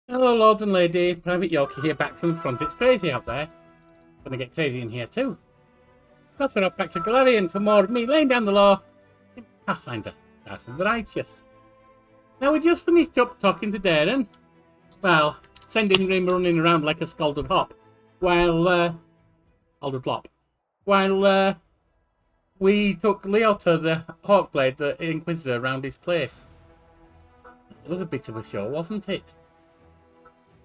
Hello, lords and ladies. Private Yorkie here, back from the front. It's crazy out there. Gonna get crazy in here too. Plus, we're up back to Galarian for more of me laying down the law in Pathfinder, Wrath of the Righteous. Now, we just finished up talking to Darren. Well, sending him running around like a scalded hop. While, scalded lop. While, we took Leota, the Hawkblade, the Inquisitor, around his place. It was a bit of a show, wasn't it?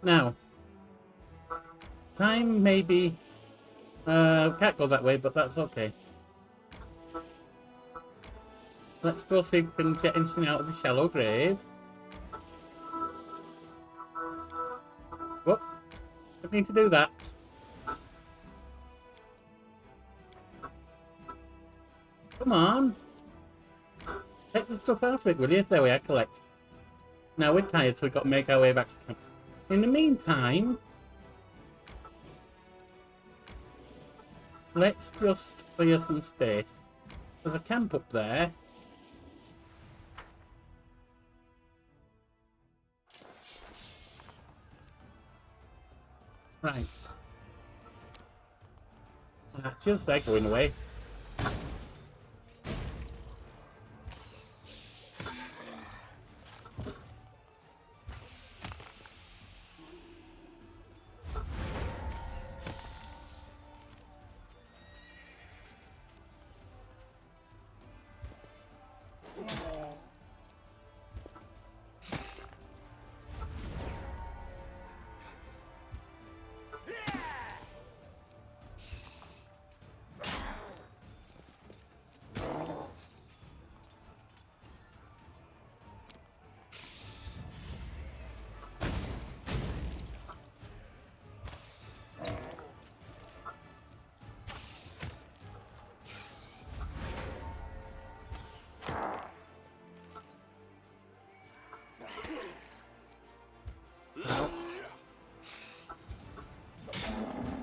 Now, time maybe can't go that way, but that's okay. Let's go see if we can get anything out of the shallow grave. Whoop! I need to do that. Come on! Take the stuff out of it, will you? There we are, collect. Now we're tired, so we've got to make our way back to camp. In the meantime, let's just clear some space. There's a camp up there. Right. Just they're going away.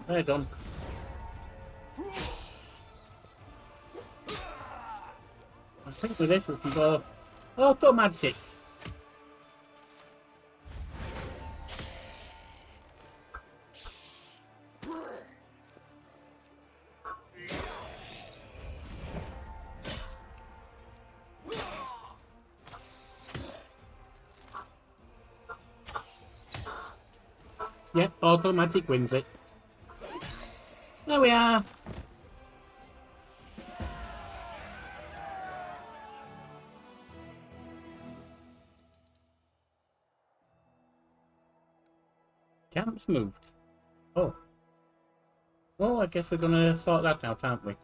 They're done. I think with this we can go automatic. Yep, automatic wins it. There we are. Camp's moved. Oh. Well, I guess we're going to sort that out, aren't we?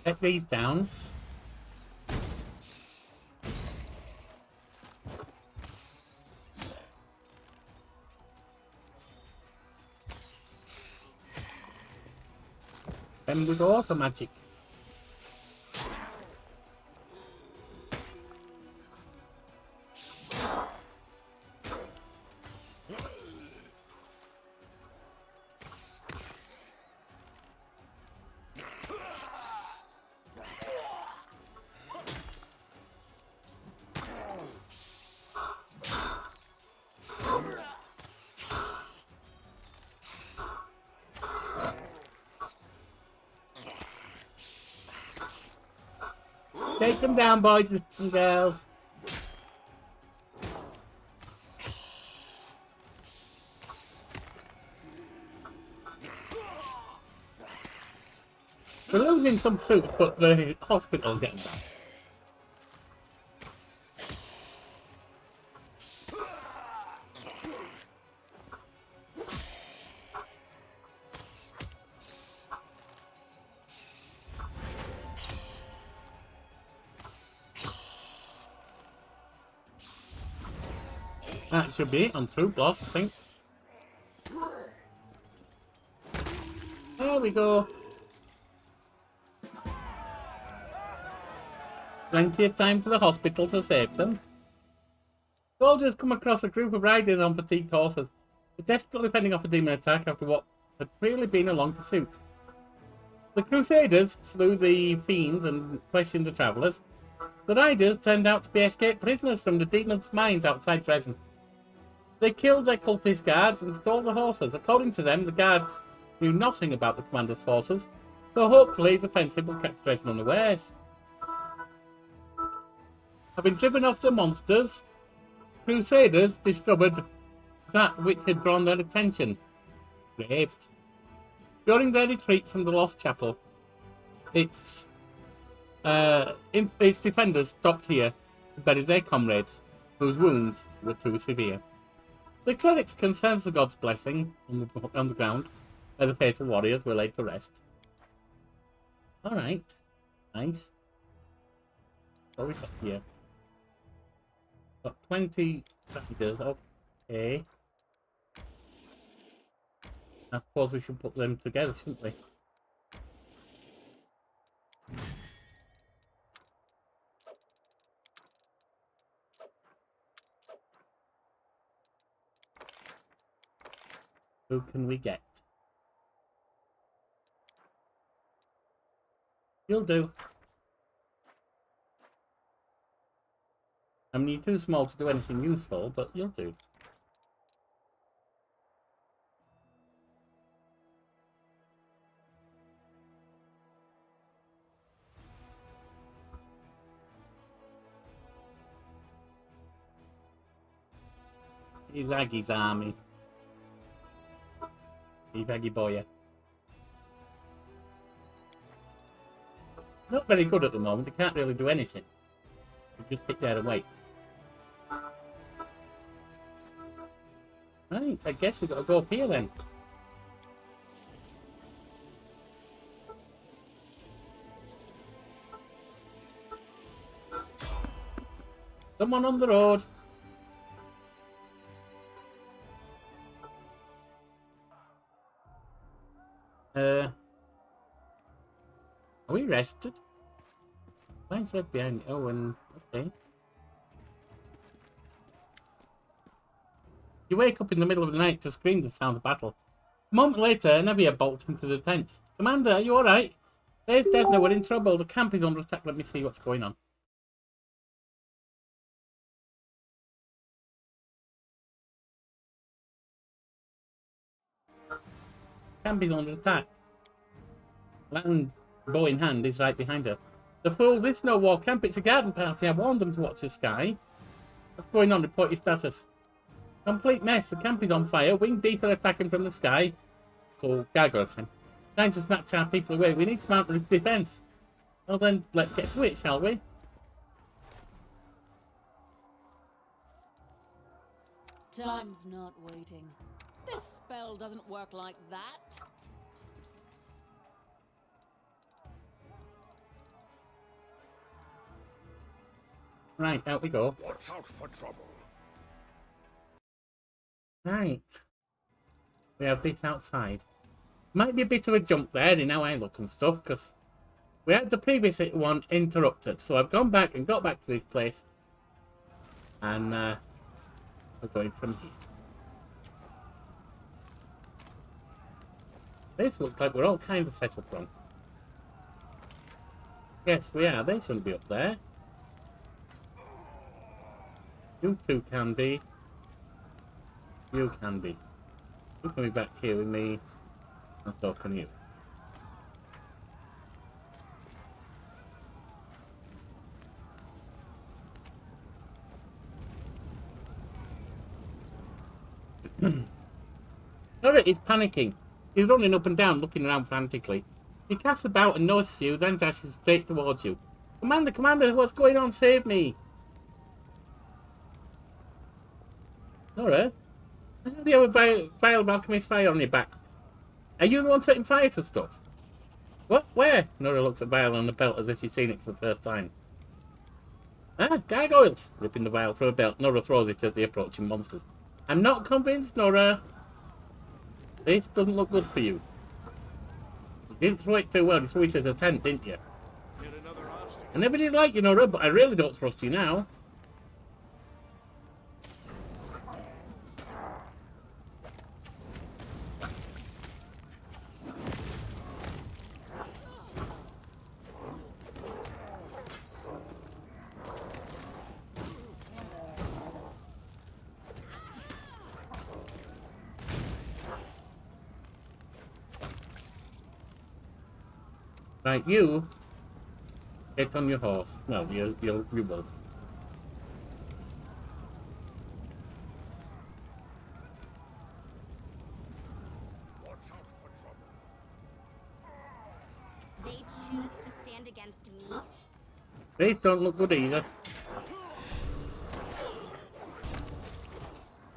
Take these down. Then we go automatic. Take them down, boys and girls. We're losing some troops, but the hospital's getting back. That should be it on troop loss, I think. There we go. Plenty of time for the hospital to save them. Soldiers come across a group of riders on fatigued horses. They're desperately fending off a demon attack after what had clearly been a long pursuit. The Crusaders slew the fiends and questioned the travellers. The riders turned out to be escaped prisoners from the demons' mines outside Dresden. They killed their cultist guards and stole the horses. According to them, the guards knew nothing about the commander's forces, so hopefully the offensive will catch Dresden unawares. Having driven off the monsters, Crusaders discovered that which had drawn their attention: graves. During their retreat from the Lost Chapel, its defenders stopped here to bury their comrades, whose wounds were too severe. The clerics can sense the god's blessing on the ground, where the faithful warriors were laid to rest. Alright. Nice. What have we got here? Got 20 riders. Okay. I suppose we should put them together, shouldn't we? Who can we get? You'll do. I mean, you're too small to do anything useful, but you'll do. He's Aggie's army. He's Aggie boy. Not very good at the moment. They can't really do anything. They just sit there and wait. Right, I guess we've got to go up here then. Someone on the road. Are we rested? Why is red behind? Oh, and okay. You wake up in the middle of the night to scream the sound of battle. A moment later, Nevia bolts into the tent. Commander, are you alright? There's Desna, we're in trouble. The camp is under attack. Let me see what's going on. Camp is under attack. Land, bow in hand, is right behind her. The fools, this is no war camp, it's a garden party. I warned them to watch the sky. What's going on? Report your status. Complete mess. The camp is on fire. Winged beasts are attacking from the sky. So, gargoyles then. Trying to snatch our people away. We need to mount a defense. Well then, let's get to it, shall we? Time's not waiting. This spell doesn't work like that. Right, out we go. Watch out for trouble. Right. We have this outside. Might be a bit of a jump there in how I look and stuff, because we had the previous one interrupted. So I've gone back and got back to this place. And we're going from here. This looks like we're all kind of set up wrong. Yes, we are. They shouldn't be up there. You two can be. You can be. You can be back here with me. And so can you. Nora is panicking. He's running up and down, looking around frantically. He casts about and notices you, then dashes straight towards you. Commander, Commander, what's going on? Save me! Nora? How do you have a vial of alchemist fire on your back? Are you the one setting fire to stuff? What? Where? Nora looks at vial on the belt as if she's seen it for the first time. Ah, gargoyles! Ripping the vial from her belt, Nora throws it at the approaching monsters. I'm not convinced, Nora. This doesn't look good for you. You didn't throw it too well. You threw it at a tent, didn't you? I never did like you, Nora, but I really don't trust you now. Right, you get on your horse. Well, you will. They choose to stand against me? These don't look good either.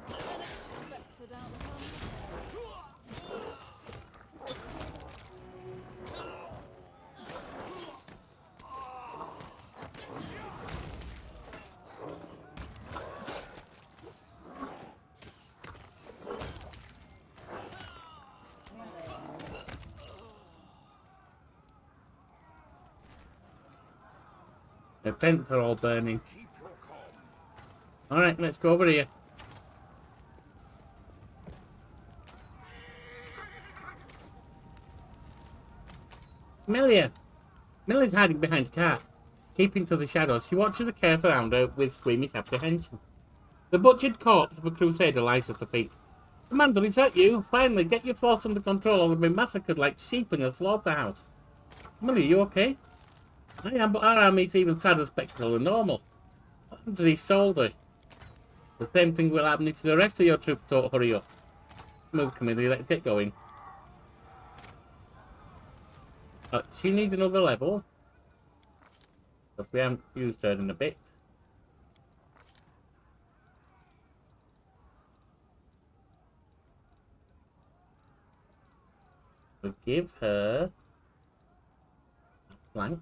Unexpected outcome. The tents are all burning. Alright, let's go over here. Melia! Melia's hiding behind a cart. Keeping to the shadows, she watches the chaos around her with squeamish apprehension. The butchered corpse of a crusader lies at her feet. Commander, is that you? Finally, get your force under control or they'll be massacred like sheep in a slaughterhouse. Melia, you okay? I am, but our army's even sadder spectacle than normal. What happened to these soldiers? The same thing will happen if the rest of your troops don't hurry up. Let's move, Camilla, let's get going. She needs another level. Because we haven't used her in a bit. We'll give her a flank.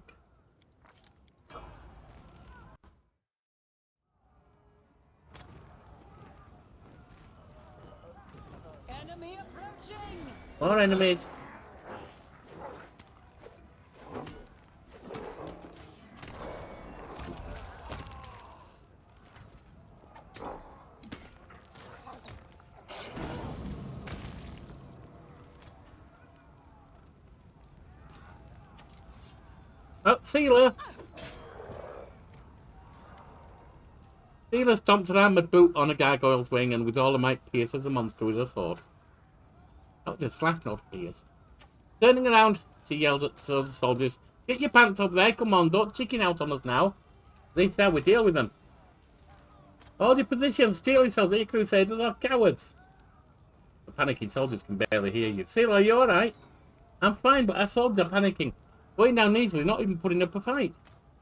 Enemy approaching! More enemies. Oh, Sealer! Sealer stomped her armoured boot on a gargoyle's wing and with all her might pierces the monster with her sword. Not just slash, not pierce. Turning around, she yells at the soldiers, "Get your pants up there, come on, don't chicken out on us now. This is how we deal with them. Hold your positions, steel yourselves, you crusaders are cowards." The panicking soldiers can barely hear you. Sealer, are you alright? I'm fine, but our soldiers are panicking. Going down easily, not even putting up a fight.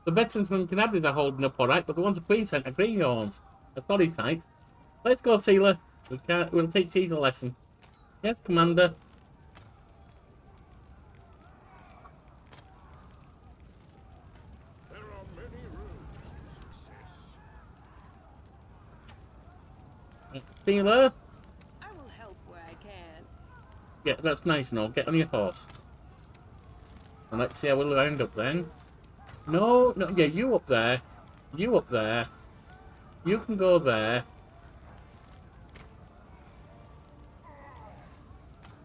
The veterans from Canabria are holding up alright, but the ones the Queen sent are greenhorns. A sorry sight. Let's go, Sealer. We'll teach these a lesson. Yes, Commander. There are many roads to success. Sealer. I will help where I can. Yeah, that's nice and all. Get on your horse. And let's see how we'll end up then. No, yeah, you up there. You up there. You can go there.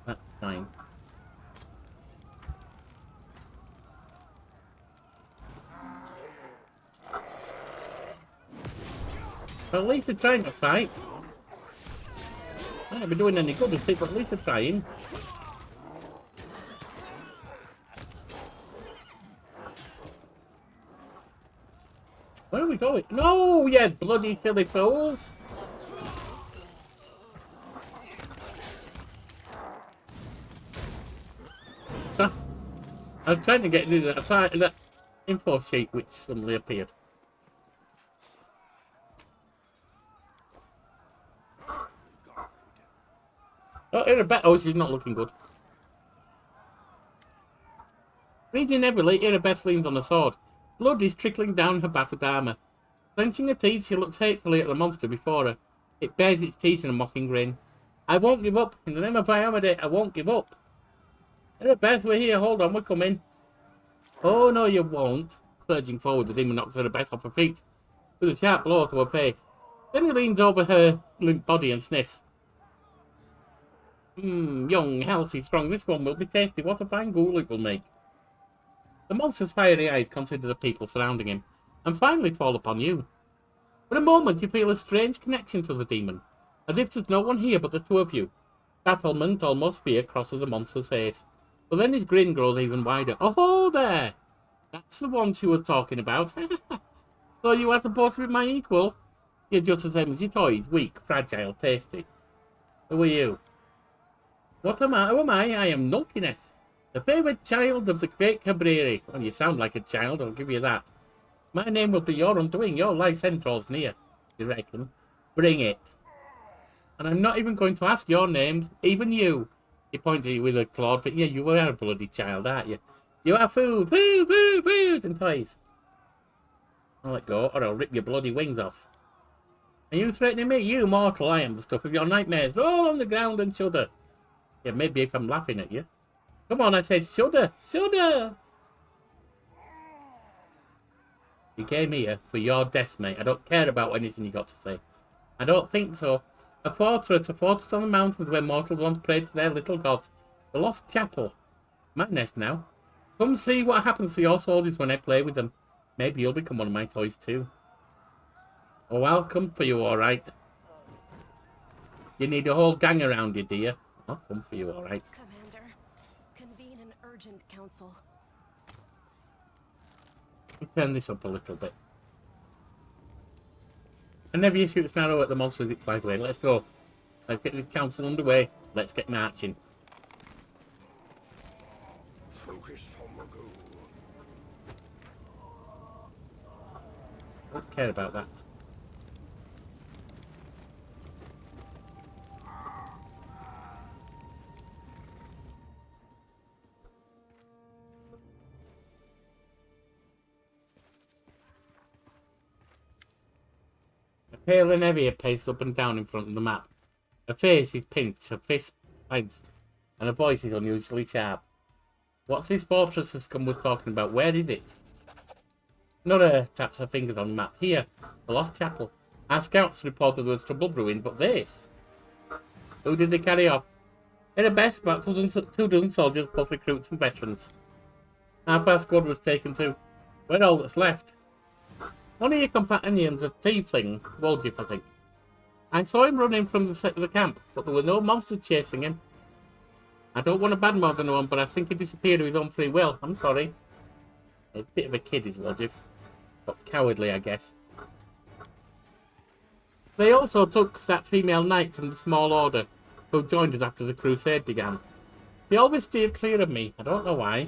That's fine. Well, at least they're trying to fight. Might not be doing any good, but at least they're trying. Where are we going? No, you bloody silly fools! I'm trying to get into that info sheet which suddenly appeared. Oh, Arabella. Oh, she's not looking good. Reading heavily, Arabella leans on the sword. Blood is trickling down her battered armour. Clenching her teeth, she looks hatefully at the monster before her. It bares its teeth in a mocking grin. I won't give up. In the name of Biomede, I won't give up. Arabella, we're here. Hold on, we're coming. Oh, no, you won't. Surging forward, the demon knocks Arabella off her feet with a sharp blow to her face. Then he leans over her limp body and sniffs. Young, healthy, strong. This one will be tasty. What a fine ghoul it will make. The monster's fiery eyes consider the people surrounding him, and finally fall upon you. For a moment, you feel a strange connection to the demon, as if there's no one here but the two of you. Bafflement, almost fear, crosses the monster's face. But then his grin grows even wider. Oh, there! That's the one she was talking about. So you are supposed to be my equal? You're just the same as your toys. Weak, fragile, tasty. Who are you? What am I? Who am I? I am Nulkiness, the favourite child of the great Cabreri. Well, you sound like a child, I'll give you that. My name will be your undoing. Your life's end draws near. You reckon? Bring it. And I'm not even going to ask your names, even you. He points at you with a clawed, but yeah, you are a bloody child, aren't you? You are food, food, and toys. I'll let go, or I'll rip your bloody wings off. Are you threatening me? You mortal, I am the stuff of your nightmares. Roll on the ground and shudder. Yeah, maybe if I'm laughing at you. Come on, I said shudder, shudder. You came here for your death, mate. I don't care about anything you got to say. I don't think so. A fortress on the mountains where mortals once prayed to their little gods. The Lost Chapel. My nest now. Come see what happens to your soldiers when I play with them. Maybe you'll become one of my toys too. Oh, I'll come for you, alright. You need a whole gang around you, dear. I'll come for you, alright. Commander, convene an urgent council. Turn this up a little bit. And never you shoot a arrow at the monster as it flies away. Let's go. Let's get this council underway. Let's get marching. Focus on the goal. Don't care about that. A pale and heavier paces up and down in front of the map. Her face is pinched, her fist clenched, and her voice is unusually sharp. What's this fortress the scum was talking about? Where is it? Nora taps her fingers on the map. Here, the Lost Chapel. Our scouts reported there was trouble brewing, but this? Who did they carry off? In the best, about 2 dozen soldiers, plus recruits and veterans. Half our squad was taken too. We're all that's left. One of your companions, a tiefling, Woldjif, I think. I saw him running from the camp, but there were no monsters chasing him. I don't want to badmouth anyone, but I think he disappeared of his own free will. I'm sorry. A bit of a kid is Woldjif. But cowardly, I guess. They also took that female knight from the small order, who joined us after the crusade began. They always steered clear of me. I don't know why.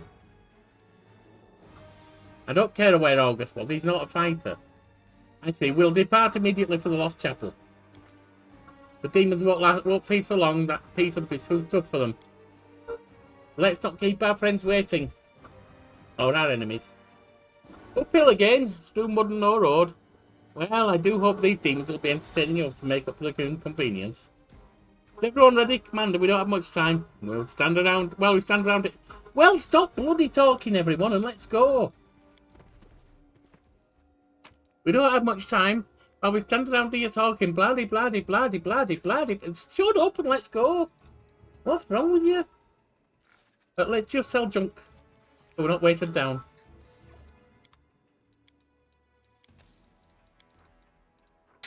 I don't care where August was. He's not a fighter. I see. We'll depart immediately for the Lost Chapel. The demons won't feast for long. That peace will be too tough for them. Let's not keep our friends waiting. Or our enemies. Uphill again, through mud and no road. Well, I do hope these demons will be entertaining enough to make up for the inconvenience. Is everyone ready, Commander? We don't have much time. We'll stand around. Well, we stand around it. Well, stop bloody talking, everyone, and let's go. We don't have much time. While we stand around here talking, bloody. Shut up and let's go. What's wrong with you? But let's just sell junk. So we're not weighted down.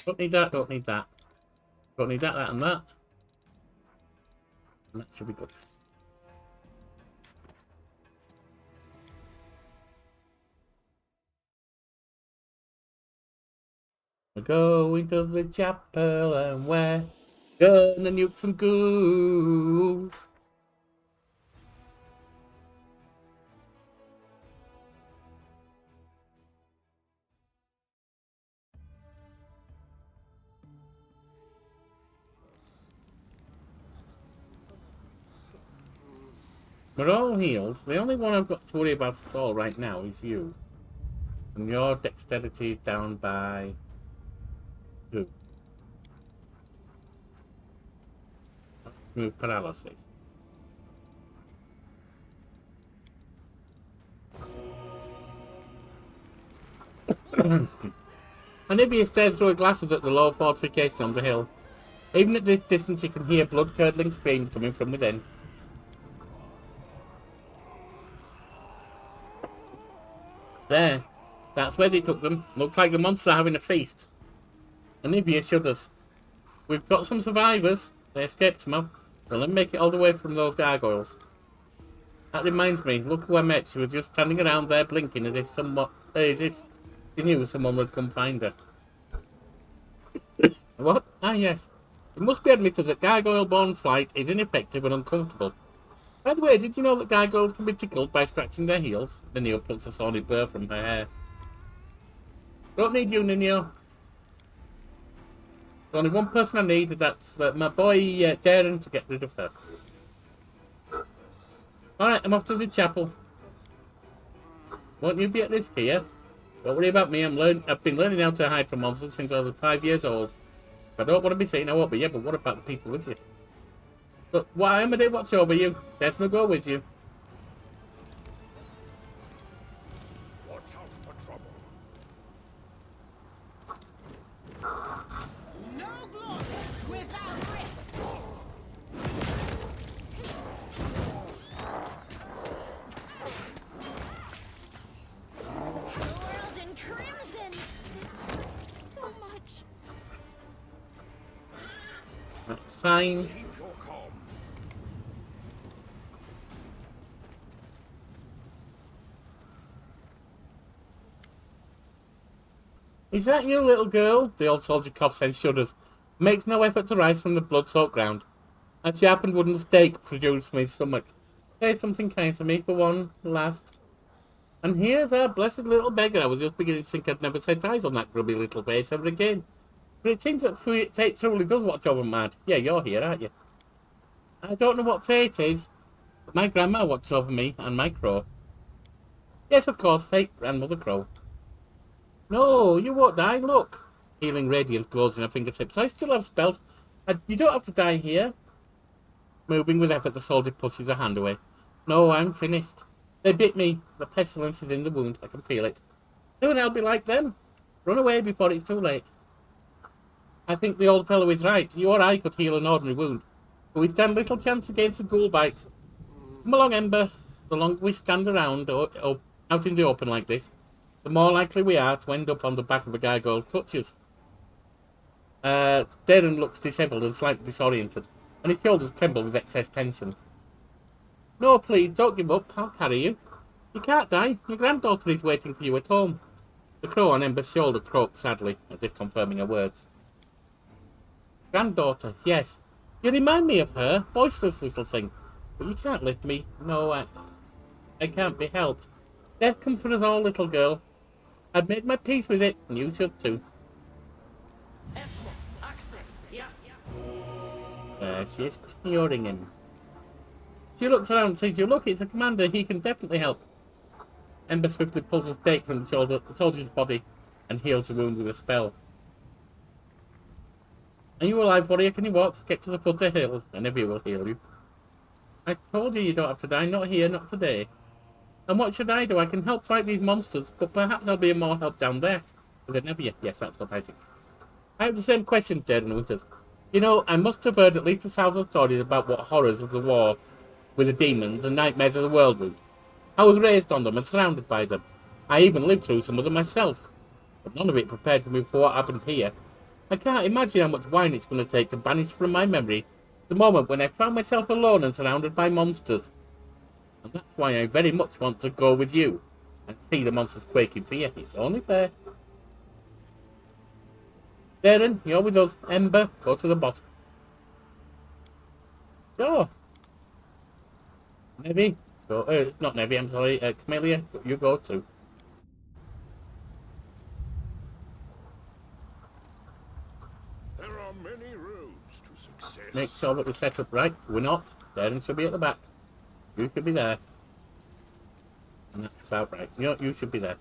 Don't need that, don't need that. Don't need that, and that. And that should be good. We're going to the chapel and we're gonna nuke some ghouls. We're all healed. The only one I've got to worry about at all right now is you. And your dexterity is down by 2. Remove paralysis. Anibia stares through her glasses at the low fortification on the hill. Even at this distance, you can hear blood-curdling screams coming from within. There. That's where they took them. Looks like the monsters are having a feast. Anivia shudders. We've got some survivors. They escaped somehow. They'll then make it all the way from those gargoyles. That reminds me, look who I met. She was just standing around there blinking as if she knew someone would come find her. What? Ah, yes. It must be admitted that gargoyle-borne flight is ineffective and uncomfortable. By the way, did you know that gargoyles can be tickled by scratching their heels? Ninio plucks a thorny burr from her hair. Don't need you, Ninio. There's only one person I need, and that's my boy Darren, to get rid of her. Alright, I'm off to the chapel. Won't you be at risk here? Don't worry about me, I've been learning how to hide from monsters since I was 5 years old. If I don't want to be seen, I won't be. Yeah, but what about the people with you? Look, why am I doing watch over you? There's no go with you. Watch out for trouble. No glory without risk. The world in crimson. This hurts so much. That's fine. Keep your calm. Is that you, little girl? The old soldier coughs and shudders. Makes no effort to rise from the blood-soaked ground. A sharpened wooden stake protruded from his stomach. Say something kind to me for one last. And here's our blessed little beggar. I was just beginning to think I'd never set eyes on that grubby little face ever again. But it seems that fate truly does watch over Mad. Yeah, you're here, aren't you? I don't know what fate is, but my grandma watches over me and my crow. Yes, of course, fate, grandmother crow. No, you won't die, look. Healing radiance glows in her fingertips. I still have spells. You don't have to die here. Moving with effort, the soldier pushes her hand away. No, I'm finished. They bit me. The pestilence is in the wound. I can feel it. Soon I'll be like them. Run away before it's too late. I think the old fellow is right. You or I could heal an ordinary wound, but we stand little chance against a ghoul bite. Come along, Ember. The longer we stand around or out in the open like this, the more likely we are to end up on the back of a gargoyle's clutches. Darren looks dishevelled and slightly disoriented, and his shoulders tremble with excess tension. No, please, don't give up. I'll carry you. You can't die. Your granddaughter is waiting for you at home. The crow on Ember's shoulder croaked sadly, as if confirming her words. Granddaughter, yes. You remind me of her, boisterous little thing. But you can't lift me. No, I can't be helped. Death comes for us all, little girl. I've made my peace with it, and you should too. There she is, curing him. She looks around and sees you. Look, it's a commander. He can definitely help. Ember swiftly pulls a stake from the soldier's body and heals the wound with a spell. Are you alive, warrior? Can you walk? Get to the foot of the hill, and Evie will heal you. I told you don't have to die. Not here, not today. And what should I do? I can help fight these monsters, but perhaps there'll be more help down there. With an Evie. Yes, that's what I think. I have the same question, Darren Winters. You know, I must have heard at least 1,000 stories about what horrors of the war with the demons and nightmares of the world would. I was raised on them and surrounded by them. I even lived through some of them myself. But none of it prepared me for what happened here. I can't imagine how much wine it's going to take to banish from my memory the moment when I found myself alone and surrounded by monsters. And that's why I very much want to go with you and see the monsters quake in fear. It's only fair. Darren, you're with us. Ember, go to the bottom. Go. Nevi, go. Not Nevi, I'm sorry. Camellia, you go too. There are many roads to success. Make sure that we're set up right. We're not. Darren should be at the back. You should be there. And that's about right. You should be there.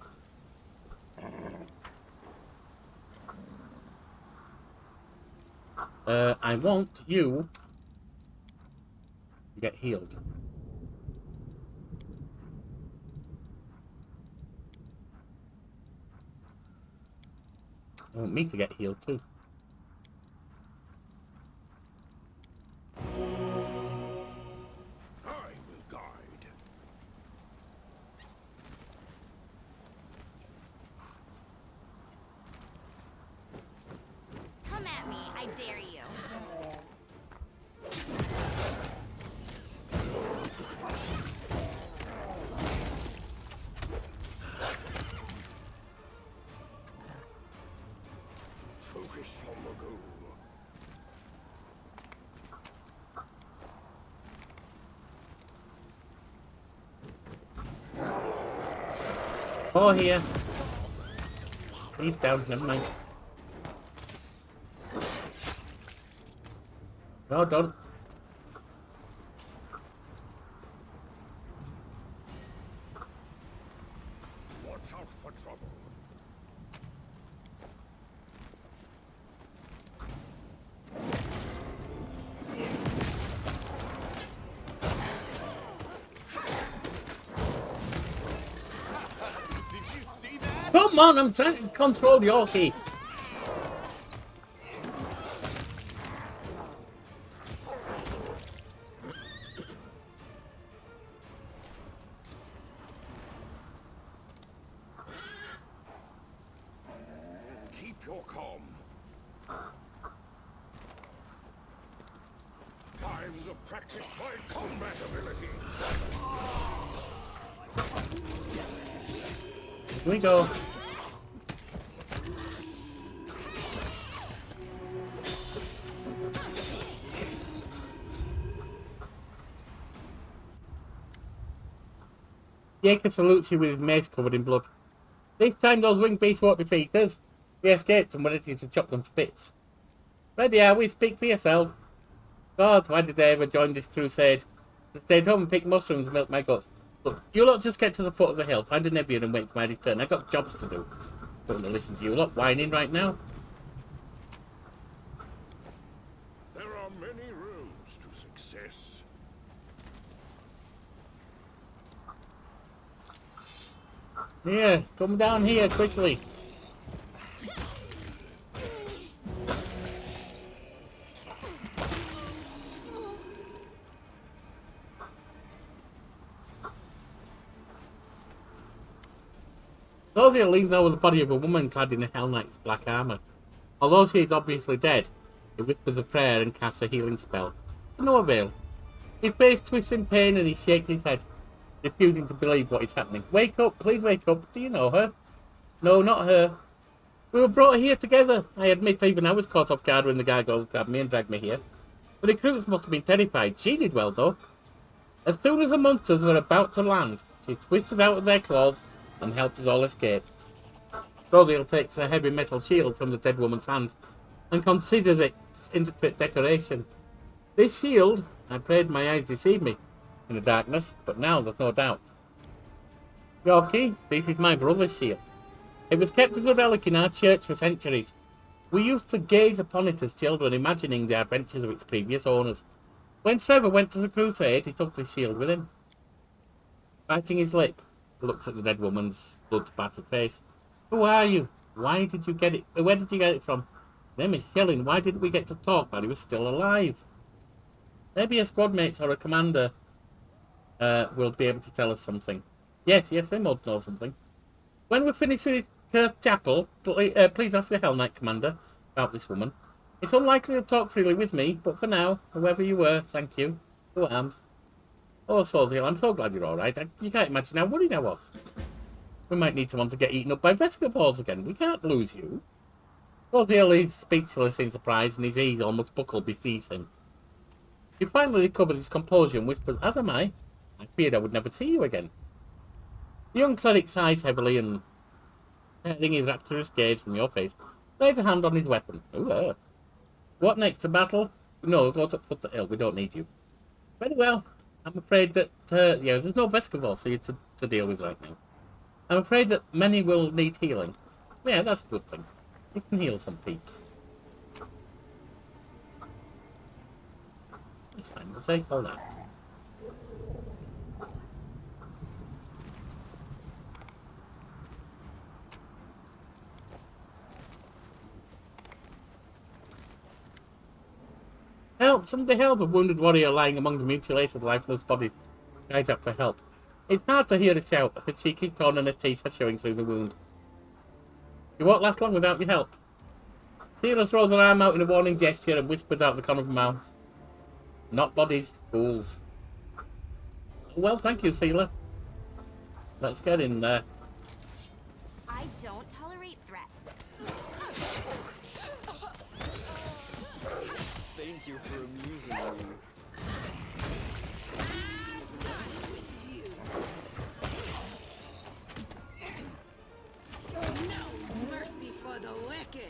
I want you to get healed. I want me to get healed too. I will guide. Come at me, I dare you. Oh, here. He's down, never mind. No, don't. Watch out for trouble. Did you see that? Come on, I'm trying to control Yorkie. Keep your calm. Time to practice my combat ability. Here we go. Jaeger salutes you with his mace covered in blood. This time those winged beasts won't defeat us. We escaped and we're ready to chop them to bits. Ready are we? Speak for yourself. God, why did I ever join this crusade? To stay at home and pick mushrooms and milk my guts. Look, you lot just get to the foot of the hill, find a Nebian and wait for my return. I've got jobs to do. Don't want to listen to you lot whining right now. There are many roads to success. Here, come down here quickly. Zozia leans over the body of a woman clad in a Hell Knight's black armour. Although she is obviously dead, he whispers a prayer and casts a healing spell. To no avail. His face twists in pain and he shakes his head, refusing to believe what is happening. Wake up, please wake up. Do you know her? No, not her. We were brought here together. I admit even I was caught off guard when the gargoyles grabbed me and dragged me here. The recruits must have been terrified. She did well, though. As soon as the monsters were about to land, she twisted out of their claws and helped us all escape. Rodiel takes a heavy metal shield from the dead woman's hand and considers it intricate decoration. This shield, I prayed my eyes deceived me in the darkness, but now there's no doubt. Yorkie, this is my brother's shield. It was kept as a relic in our church for centuries. We used to gaze upon it as children, imagining the adventures of its previous owners. When Trevor went to the crusade, he took the shield with him. Biting his lip, he looks at the dead woman's blood-spattered face. Who are you? Why did you get it? Where did you get it from? His name is Shellin. Why didn't we get to talk while he was still alive? Maybe a squad mate or a commander will be able to tell us something. Yes, they might know something. When we're finished with Cursed Chapel, please ask the Hell Knight Commander about this woman. It's unlikely to talk freely with me, but for now, whoever you were, thank you. Go arms. Oh, Sozil, I'm so glad you're alright. You can't imagine how worried I was. We might need someone to get eaten up by Vesca balls again. We can't lose you. Sozil is speechless in surprise, and his ears almost buckled beneath him. He finally recovers his composure and whispers, as am I. I feared I would never see you again. The young cleric sighs heavily and, turning his rapturous gaze from your face, lays a hand on his weapon. Ooh, What next, to battle? No, go to foot the hill. We don't need you. Very well. I'm afraid that, there's no Vescavals for you to deal with right now. I'm afraid that many will need healing. Yeah, that's a good thing. You can heal some peeps. That's fine. We'll take all that. Help! Somebody help! A wounded warrior lying among the mutilated, lifeless bodies cries out for help. It's hard to hear a shout. Her cheek is torn and her teeth are showing through the wound. You won't last long without your help. Seela throws her arm out in a warning gesture and whispers out the corner of her mouth. Not bodies, fools. Well, thank you, Seela. Let's get in there. I don't tolerate threats. Thank you for amusing me. Good.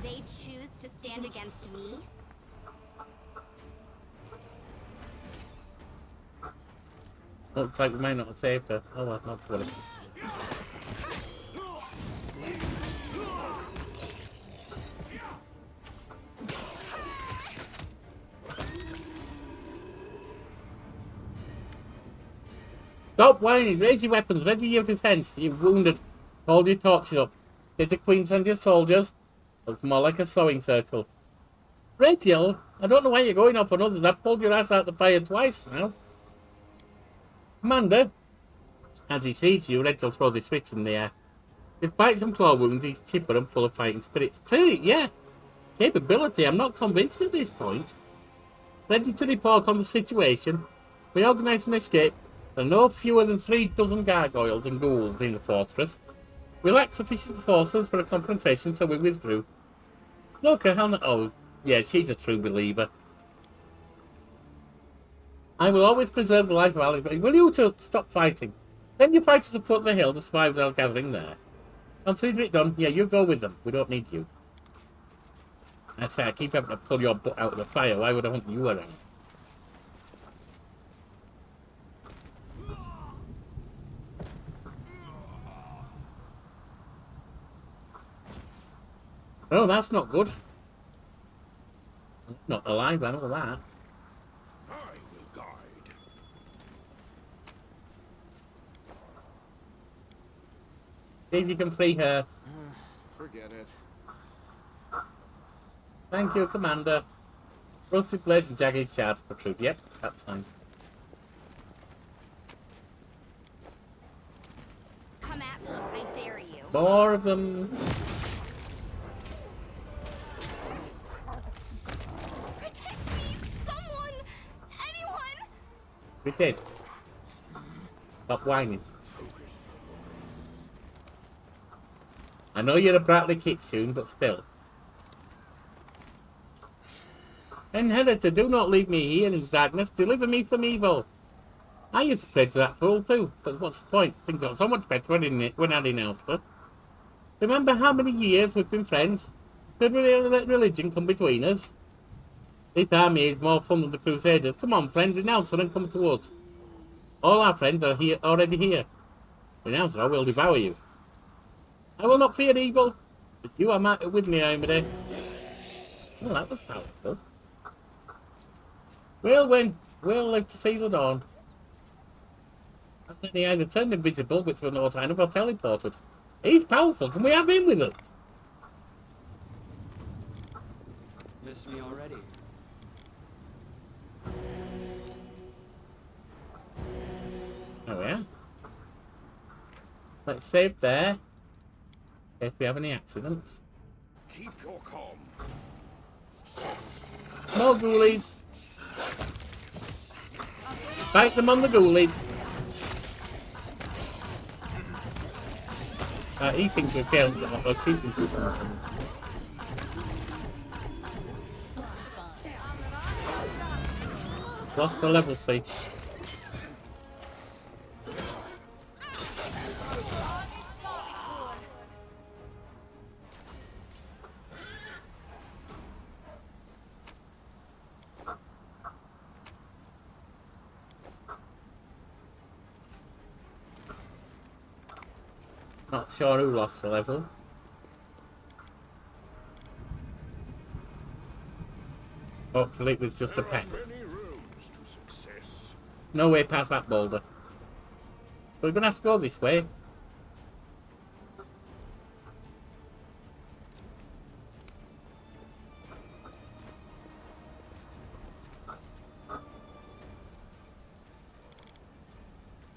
They choose to stand against me? Looks like we may not have saved her. Oh well, not to worry. Stop whining! Raise your weapons! Ready your defense! You're wounded! Hold your torches up! Did the Queen send your soldiers? Looks more like a sewing circle. Rachel, I don't know why you're going up on others. I've pulled your ass out the fire twice now. Commander, as he sees you, Rachel throws his fist in the air. Despite some claw wounds, he's chipper and full of fighting spirits. Clearly, yeah. Capability, I'm not convinced at this point. Ready to report on the situation. We organise an escape. There are no fewer than 3 dozen gargoyles and ghouls in the fortress. We lack sufficient forces for a confrontation, so we withdrew. Look, oh, yeah, she's a true believer. I will always preserve the life of Alice, but will you two stop fighting? Send your fighters to put the hill, the survivors are gathering there. Consider it done. Yeah, you go with them. We don't need you. I say, I keep having to pull your butt out of the fire. Why would I want you around? Oh, that's not good. Not alive, I know that. I will guide. See if you can free her. Forget it. Thank you, Commander. Rusted blades and jagged shards protrude. Yep, that's fine. Come at me, I dare you. More of them. Protect me! Someone! Anyone! We did. Stop whining. I know you're a Bradley Kitsune, but still. Inheritor, do not leave me here in the darkness. Deliver me from evil. I used to pray to that fool too, but what's the point? Things got so much better when I renounced her. Remember how many years we've been friends? Could we really let religion come between us? This army is more fun than the Crusaders. Come on, friend, renounce her and come to us. All our friends are here already here. Renounce her, I will devour you. I will not fear evil, but you are with me, Aimee. Well, that was powerful. We'll win. We'll live to see the dawn. And then he either turned invisible, which we're not sign of, or teleported. He's powerful. Can we have him with us? Miss me already. Oh, yeah. Let's save there. If we have any accidents. Keep your calm. More ghoulies. Fight them on the ghoulies. He seems to have killed them. Or she seems to have killed them. Lost the level C. Not sure who lost the level. Hopefully it was just a pet. Many roads to success. No way past that boulder. We're gonna have to go this way.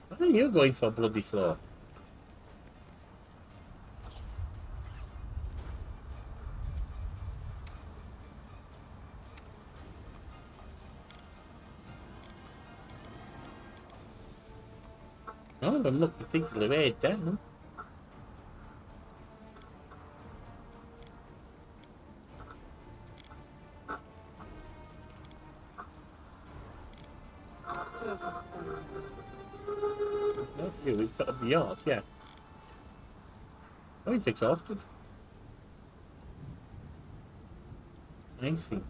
Why are you going so bloody slow? None of them look particularly weighed down. focus on Not you, he's got to be yours, yeah. Oh, he's exhausted. I see.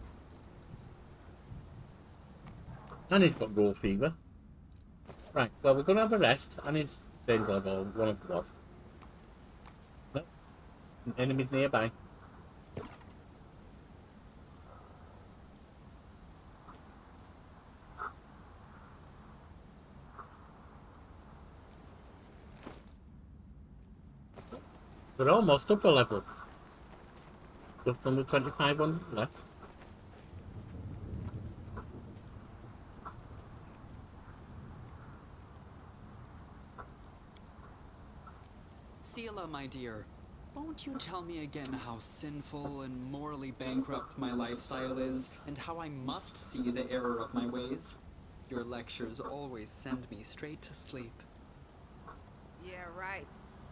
And he's got gold fever. Right, well, we're going to have a rest, and his danger level 1 o'clock. No, enemies nearby. We're almost up a level. Just under 2,500 left. Seela, my dear, won't you tell me again how sinful and morally bankrupt my lifestyle is, and how I must see the error of my ways? Your lectures always send me straight to sleep. Yeah, right.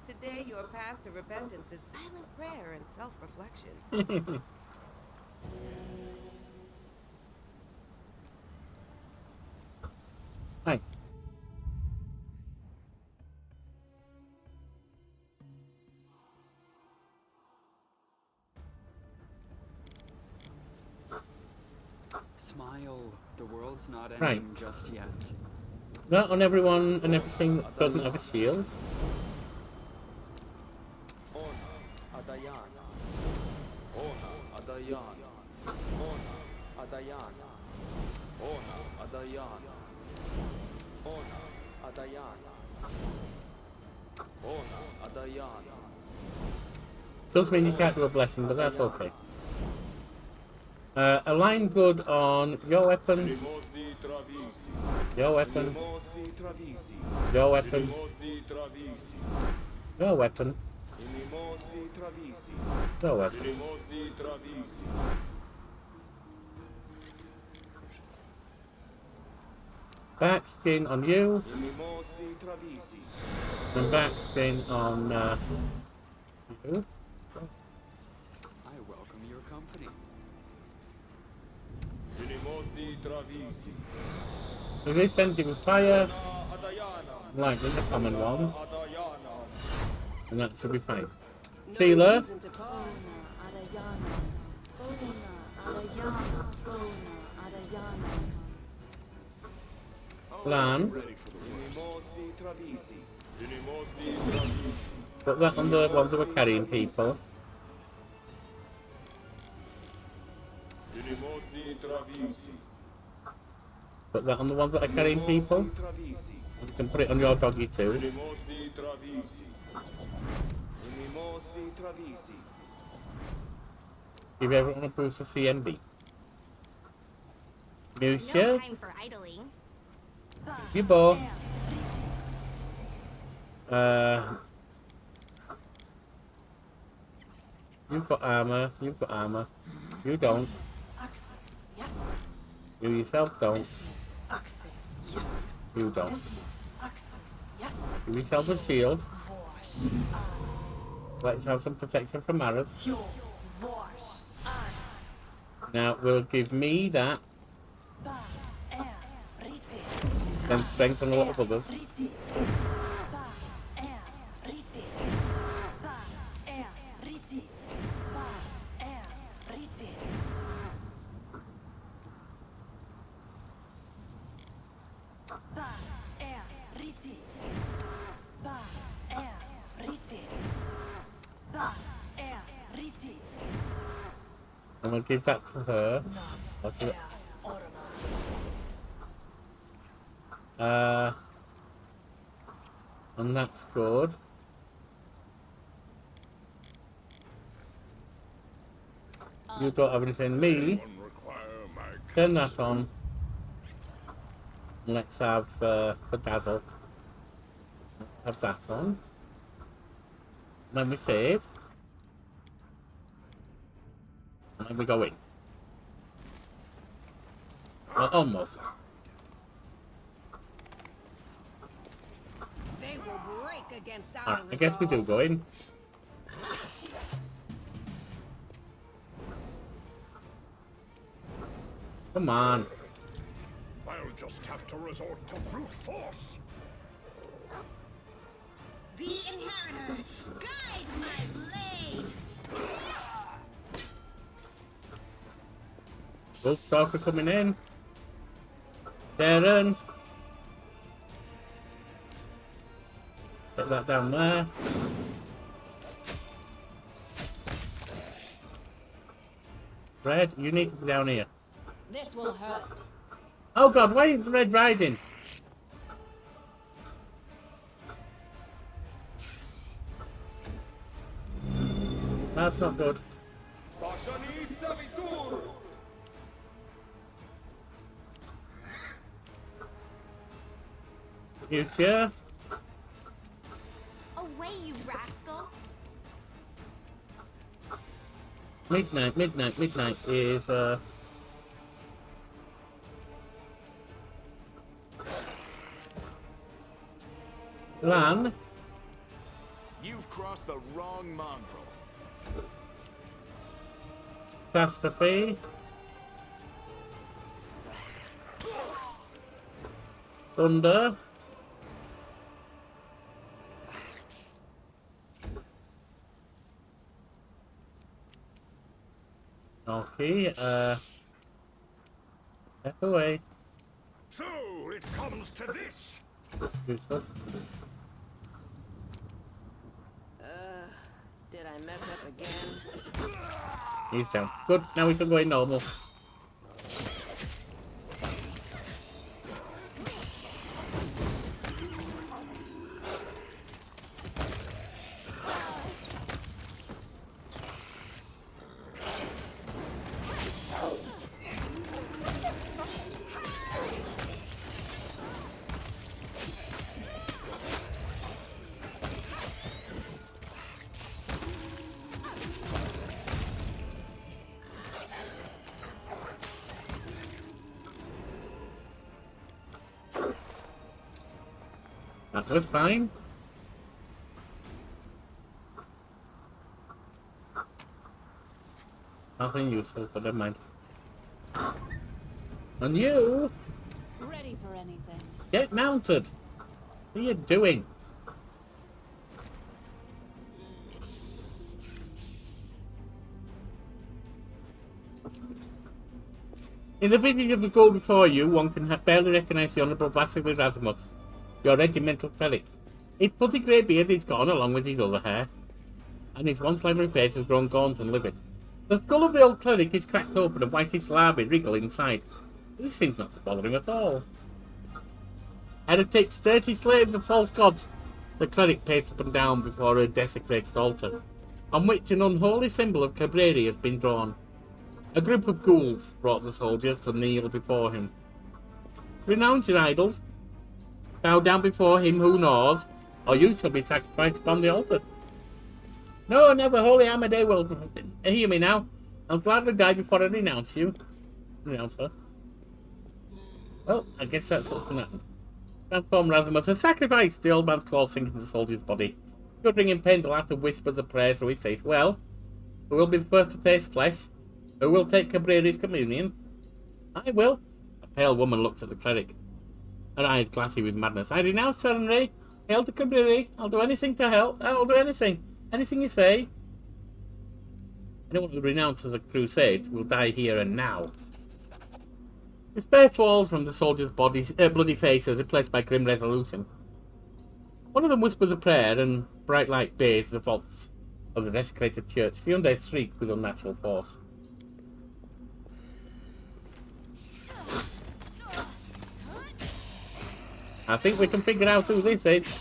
Today, your path to repentance is silent prayer and self-reflection. Nice. Smile, the world's not ending Right. just yet. Not on everyone and everything that doesn't have a shield. Adayana. Ona Adayana. Ona Adayana. Ona Adayana. Ona Adayana. Ona Adayana. Does mean you can't do a blessing, but that's okay. Align good on your weapon, Rimosi travisi. your weapon, Rimosi travisi. your weapon, Rimosi travisi. your weapon, Rimosi travisi. your weapon. Rimosi travisi. Back skin on you, Rimosi travisi. and back skin on you. I welcome your company. Rimosi travisi. If they send you with fire, Adayana. like in the common one, Adayana. and that should be fine. No Sealer, reason to call. Lan, Rimosi travisi. Rimosi travisi. put that on the ones that were carrying people. Rimosi travisi. Put that on the ones that are carrying people. Travisi. You can put it on your doggy too. Rimosi travisi. Rimosi travisi. Give everyone a boost of CMB. New No shirt, time for idling. you both. You've got armor, you've got armor. You don't. You yourself don't. You don't. You yourself a shield. Let's have some protection from arrows. Now we'll give me that. Then strength on a lot of others. I'm gonna give that to her. I'll give it. And that's good. You don't have anything. Me, Anyone require my turn that on. And let's have for Dazzle. Have that on. Then we save. And then we go in. Well, almost. They will break against our Alright, I guess we do resolve. go in. Come on. While just have to resort to brute force. The Inheritor, guide my blade! Wolf Stalker coming in. Darren. Put that down there. Red, you need to be down here. This will hurt. Oh god, why is Red riding? That's not good. You sure? Away, you rascal! Midnight is Lan. You've crossed the wrong mongrel. Catastrophe. Thunder. Okay, step away. So it comes to this. Do stuff. Did I mess up again? He's down. Good, now we can go in normal. That was fine. Nothing useful, but never mind. And you, Ready for anything. get mounted. What are you doing? In the village of the goal before you, one can barely recognise the Honourable Vasily Razumus, your regimental cleric. His putty grey beard is gone along with his other hair, and his once lively face has grown gaunt and livid. The skull of the old cleric is cracked open and whitish larvae wriggle inside. This seems not to bother him at all. Heretics, dirty slaves of false gods, the cleric paced up and down before a desecrated altar, on which an unholy symbol of Cabreri has been drawn. A group of ghouls brought the soldiers to kneel before him. Renounce your idols, bow down before him who gnaws, or you shall be sacrificed upon the altar. No, never, holy Amadei will hear me now. I'll gladly die before I renounce you. Renounce her. Well, I guess that's what's going to happen. Transform Razumus and sacrifice. The old man's claws sink into the soldier's body. Shuddering in pain, the latter whispers a prayer through his teeth. Well, who will be the first to taste flesh? Who will take Cabreri's communion? I will. A pale woman looked at the cleric, her eyes glassy with madness. I renounce Serenray. Hail to Cabreri. I'll do anything to help. I'll do anything. Anything you say. Anyone who renounces the crusade will die here and now. Despair falls from the soldier's bloody face as replaced by grim resolution. One of them whispers a prayer, and bright light bathes the vaults of the desecrated church. The undead shriek with unnatural force. I think we can figure out who this is.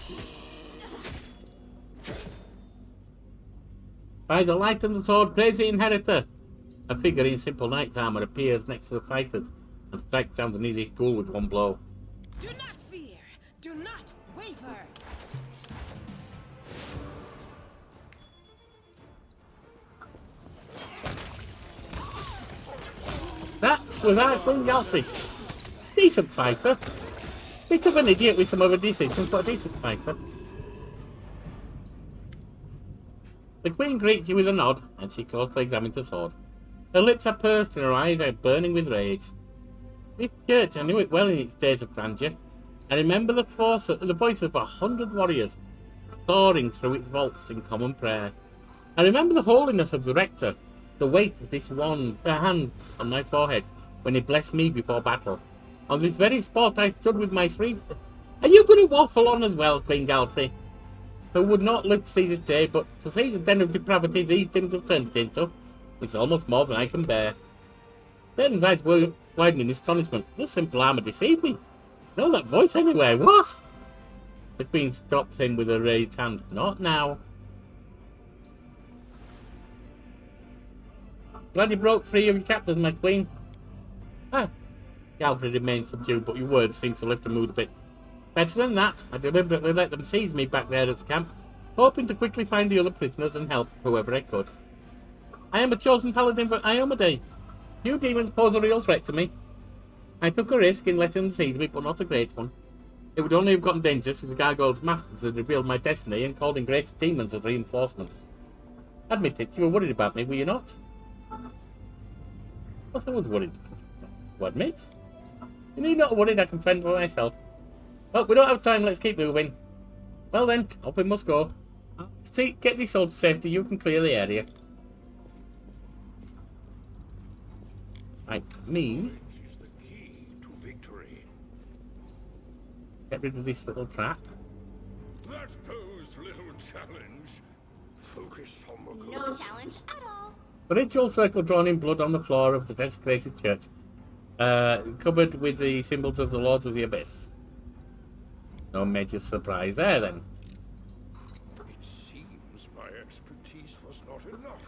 By the light and the sword, praise the Inheritor. A figure in simple knight's armour appears next to the fighters and strikes down the nearest ghoul with one blow. Do not fear! Do not waver! That was our Queen Yalfi. Decent fighter. Bit of an idiot with some other decisions, but a decent fighter. The Queen greets you with a nod, and she closely examines the sword. Her lips are pursed and her eyes are burning with rage. This church, I knew it well in its days of grandeur. I remember the voice of 100 warriors soaring through its vaults in common prayer. I remember the holiness of the rector, the weight of this hand on my forehead when he blessed me before battle. On this very spot I stood with my three... Are you going to waffle on as well, Queen Galfrey? Who would not live to see this day, but to see the den of depravity these Tims have turned it into, which is almost more than I can bear. Burton's eyes widened in astonishment. This simple armour deceived me. No, that voice anywhere. What? The Queen stopped him with a raised hand. Not now. Glad you broke free of your captors, my Queen. Ah. Galfrey remained subdued, but your words seemed to lift the mood a bit. Better than that, I deliberately let them seize me back there at the camp, hoping to quickly find the other prisoners and help whoever I could. I am a chosen paladin for Iomedae. You demons pose a real threat to me. I took a risk in letting them seize me, but not a great one. It would only have gotten dangerous if the gargoyles' masters had revealed my destiny and called in greater demons as reinforcements. Admit it, you were worried about me, were you not? Yes, I was worried. To admit. You need not have worried, I can fend for myself. Well, we don't have time, let's keep moving. Well then, off we must go. See, get these souls to safety, you can clear the area. Right, me. Is the key to victory. Get rid of this little trap. That posed little challenge. Focus on the No goal. challenge at all. A ritual circle drawn in blood on the floor of the desecrated church. Covered with the symbols of the Lords of the Abyss. No major surprise there, then. It seems my expertise was not enough.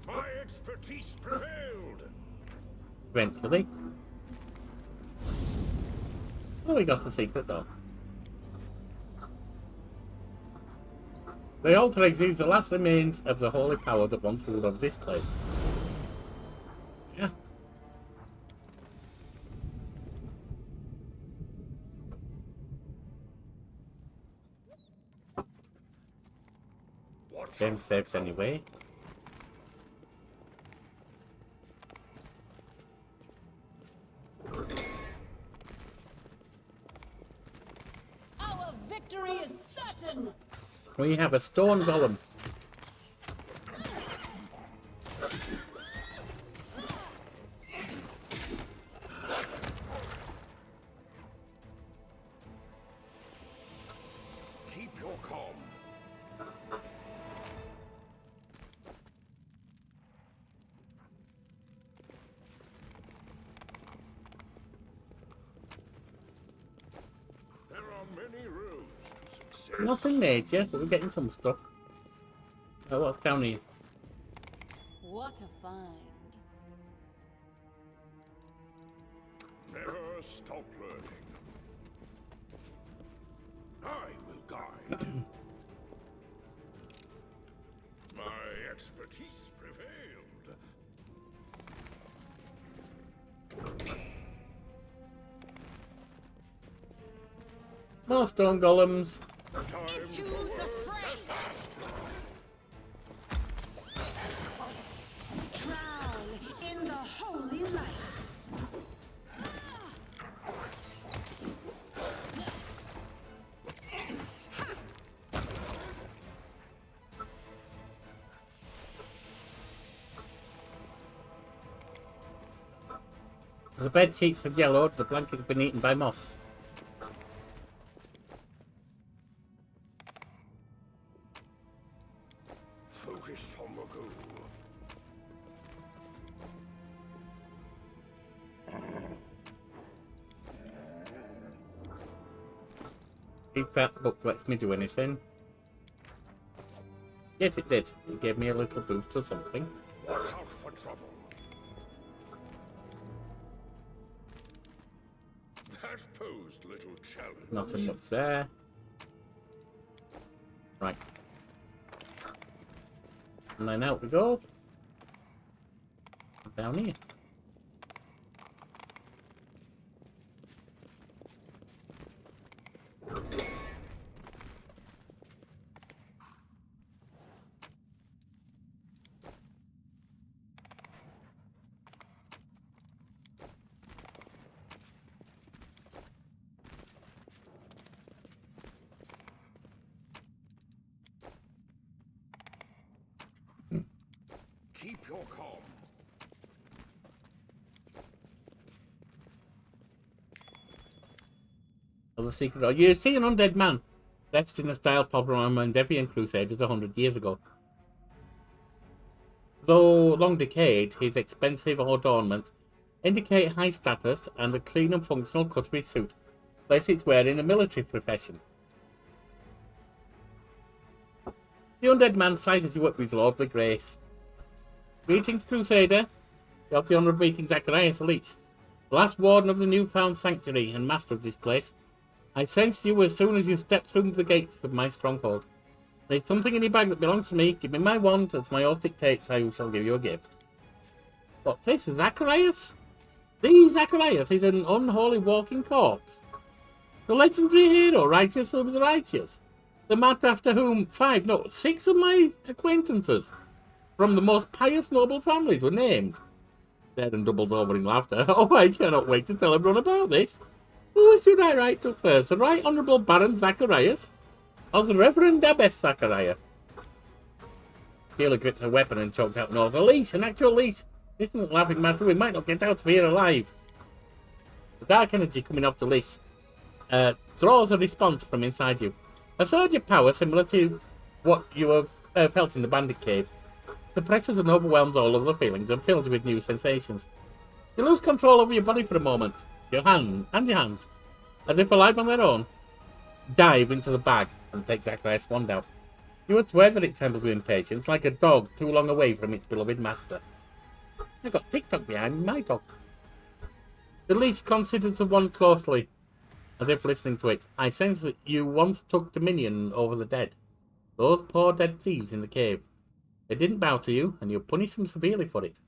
My expertise prevailed. Eventually. Oh, we got the secret door. The altar exudes the last remains of the holy power that once ruled over this place. Yeah. Game saved anyway. Our victory is certain. We have a stone golem. Keep your calm. There are many roads to success. Nothing major, but we're getting some stuff. What's down here? What a find. Never stop learning. I will guide. My expertise prevailed. More stone golems. Time for words has passed. Drown in the holy light. The bed sheets have yellowed, the blankets have been eaten by moths. Focus on the goal. If that book lets me do anything. Yes, it did. It gave me a little boost or something. Watch out for trouble. That posed little challenge. Nothing much there. Right. And then out we go. Down here. your calm. As a secret door, you see an undead man dressed in the style popular among Deviant Crusaders 100 years ago. Though long decayed, his expensive adornments indicate high status, and the clean and functional cut of his suit places its wearer in a military profession. The undead man sizes you up with lordly grace. Greetings, Crusader. You have the honour of meeting Zacharias Elise, the last warden of the newfound sanctuary and master of this place. I sensed you as soon as you stepped through the gates of my stronghold. There's something in your bag that belongs to me. Give me my wand, as my oath dictates. I shall give you a gift. What's this, Zacharias? The Zacharias is an unholy walking corpse. The legendary hero, righteous of the righteous. The man after whom 6 of my acquaintances from the most pious noble families were named. Darren doubles over in laughter. Oh, I cannot wait to tell everyone about this. Who should I write to first? The Right Honourable Baron Zacharias? Or the Reverend Abbess Zachariah? Sheila grips her weapon and chokes out north. A leash, an actual leash. This isn't a laughing matter. We might not get out of here alive. The dark energy coming off the leash draws a response from inside you. A surge of power similar to what you have felt in the bandit cave. Suppresses and overwhelms all other feelings and fills you with new sensations. You lose control over your body for a moment. Your hands, as if alive on their own, dive into the bag and take Zacharias' wand out. You would swear that it trembles with impatience, like a dog too long away from its beloved master. I got TikTok behind my dog. The leash considers the wand closely, as if listening to it. I sense that you once took dominion over the dead. Those poor dead thieves in the cave. They didn't bow to you, and you punished them severely for it.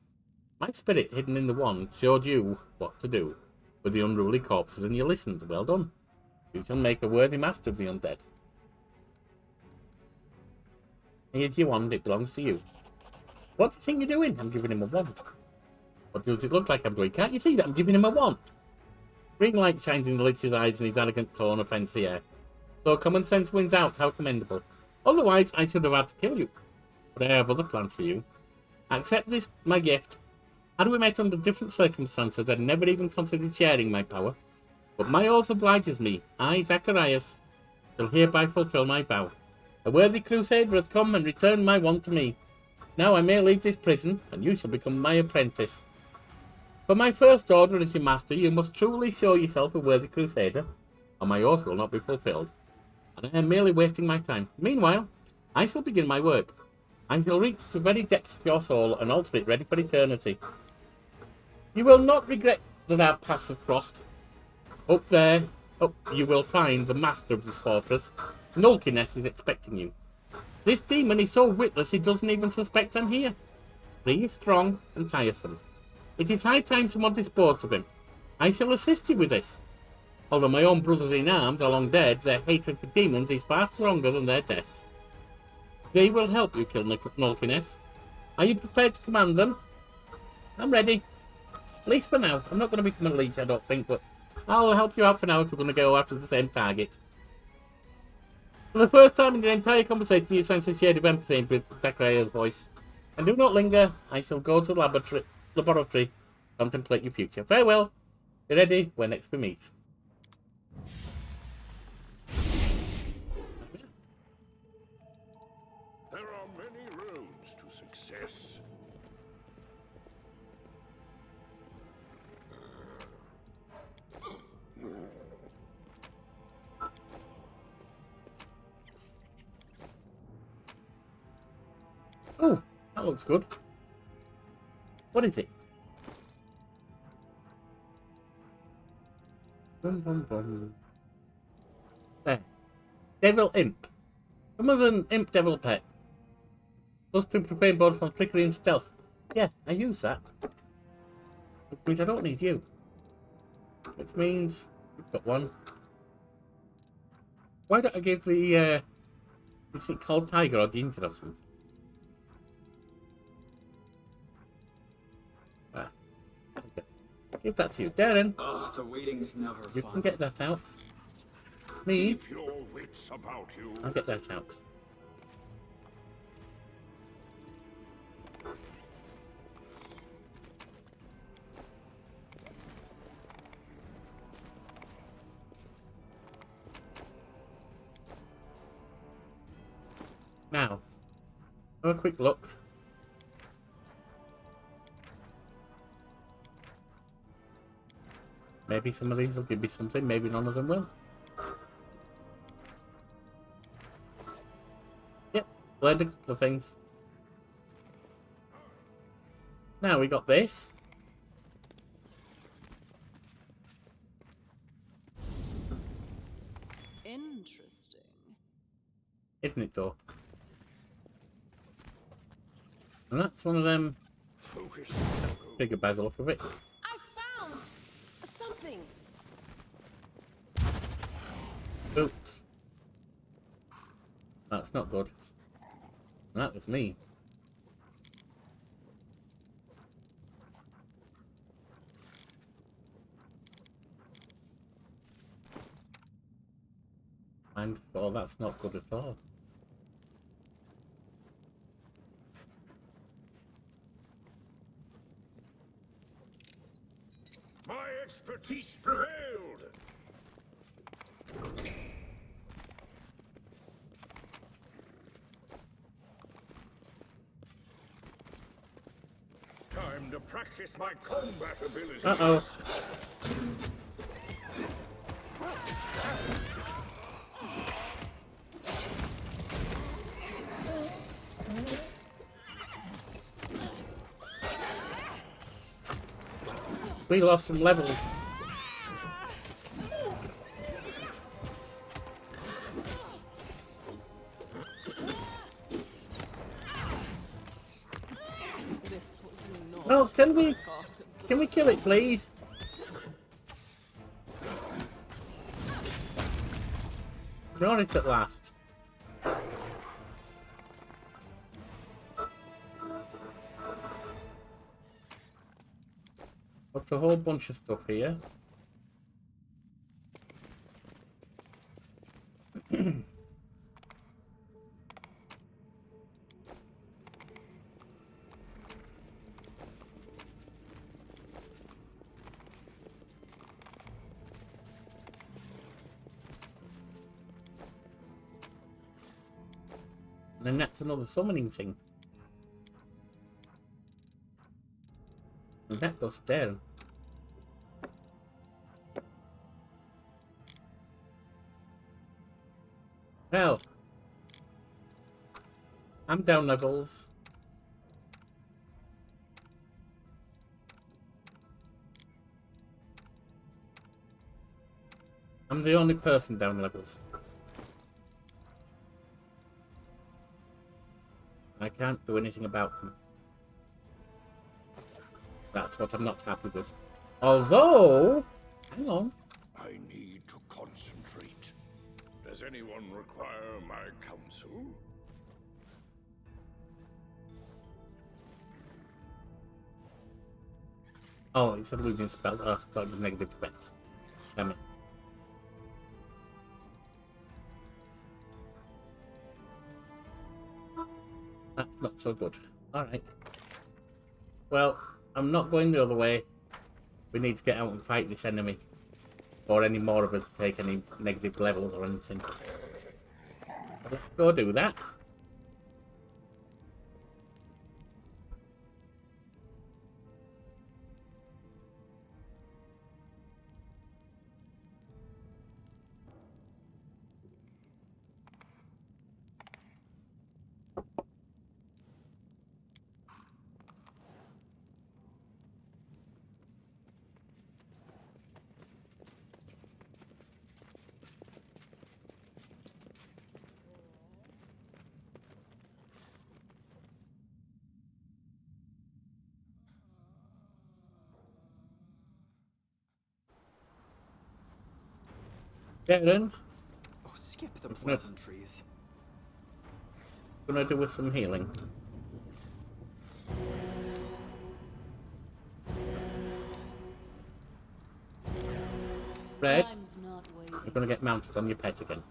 My spirit hidden in the wand showed you what to do with the unruly corpses, and you listened. Well done. You shall make a worthy master of the undead. Here's your wand, it belongs to you. What do you think you're doing? I'm giving him a wand. What does it look like I'm doing? Can't you see that I'm giving him a wand? Green light shines in the Lich's eyes and his arrogant tone of fancy air. Though common sense wins out, how commendable. Otherwise, I should have had to kill you. But I have other plans for you. Accept this, my gift. Had we met under different circumstances, I'd never even considered sharing my power. But my oath obliges me. I, Zacharias, shall hereby fulfill my vow. A worthy crusader has come and returned my wand to me. Now I may leave this prison, and you shall become my apprentice. For my first order as your master, you must truly show yourself a worthy crusader, or my oath will not be fulfilled. And I am merely wasting my time. Meanwhile, I shall begin my work. I shall reach the very depths of your soul and alter it ready for eternity. You will not regret that our paths have crossed. Up there, you will find the master of this fortress. Nulkiness is expecting you. This demon is so witless he doesn't even suspect I'm here. He is strong and tiresome. It is high time someone disposed of him. I shall assist you with this. Although my own brothers in arms are long dead, their hatred for demons is far stronger than their deaths. They will help you kill Nulkiness. Are you prepared to command them? I'm ready. At least for now. I'm not going to become a leech, I don't think, but I'll help you out for now if we're going to go after the same target. For the first time in your entire conversation, you sense a shade of empathy in Zachariah's voice. And do not linger. I shall go to the laboratory, contemplate your future. Farewell. Be ready when next we meet. There are many roads to success. Oh, that looks good. What is it? Bum, bum, bum. There. Devil Imp. Come an imp devil pet. Plus 2 profane bonus from trickery and stealth. Yeah, I use that. Which means I don't need you. Which means we've got one. Why don't I give the is it called Tiger or Ginger or something? Give that to you, Darren. Oh, the waiting's never You fun. can get that out. Me, Keep your wits about you. I'll get that out. Now, have a quick look. Maybe some of these will give me something, maybe none of them will. Yep, learned a couple of things. Now we got this. Interesting. Isn't it though? And that's one of them Focus. bigger by the look of it. I found something. Oops. That's not good. And that was me. And oh, that's not good at all. My expertise prevailed. Time to practice my combat abilities. Uh-oh. We lost some levels. This was not No, can we part of the kill it, please? Got it at last. Got a whole bunch of stuff here. And then that's another summoning thing. And that goes down. Well, I'm down levels. I'm the only person down levels. I can't do anything about them. That's what I'm not happy with. Although, hang on. I need to concentrate. Does anyone require my counsel? Oh, it's a losing spell. Oh, so it was negative effects. Damn it. That's not so good. Alright. Well, I'm not going the other way. We need to get out and fight this enemy. Or any more of us take any negative levels or anything. Let's go do that. Darren, Oh, skip the It's not- pleasantries. gonna do with some healing. Red, time's not waiting. you're gonna get mounted on your pet again.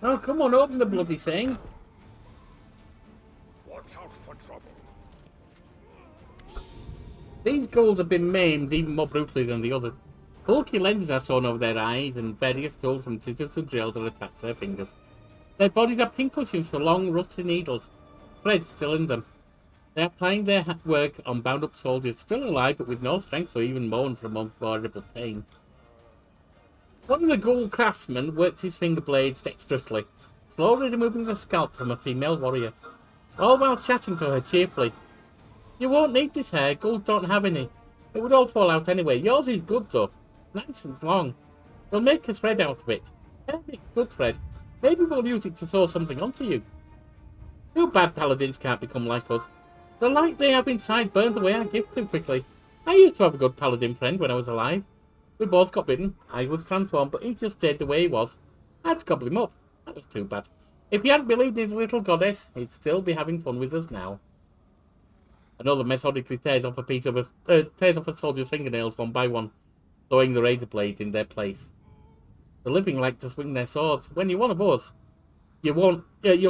Oh, come on, open the bloody thing. ghouls have been maimed even more brutally than the others. Bulky lenses are sewn over their eyes, and various tools from scissors to drills are attached to their fingers. Their bodies are pincushions for long, rusty needles, threads still in them. They are applying their work on bound-up soldiers, still alive but with no strength to even moan from unbearable pain. One of the ghoul craftsmen works his finger blades dexterously, slowly removing the scalp from a female warrior, all while chatting to her cheerfully. You won't need this hair, ghouls don't have any. It would all fall out anyway. Yours is good though, nice and long. We'll make a thread out of it. Hair makes good thread. Maybe we'll use it to sew something onto you. You bad paladins can't become like us. The light they have inside burns away our gift too quickly. I used to have a good paladin friend when I was alive. We both got bitten. I was transformed, but he just stayed the way he was. I had to gobble him up. That was too bad. If he hadn't believed in his little goddess, he'd still be having fun with us now. Another methodically tears off a soldier's fingernails one by one, throwing the razor blade in their place. The living like to swing their swords. When you're one of us, you'll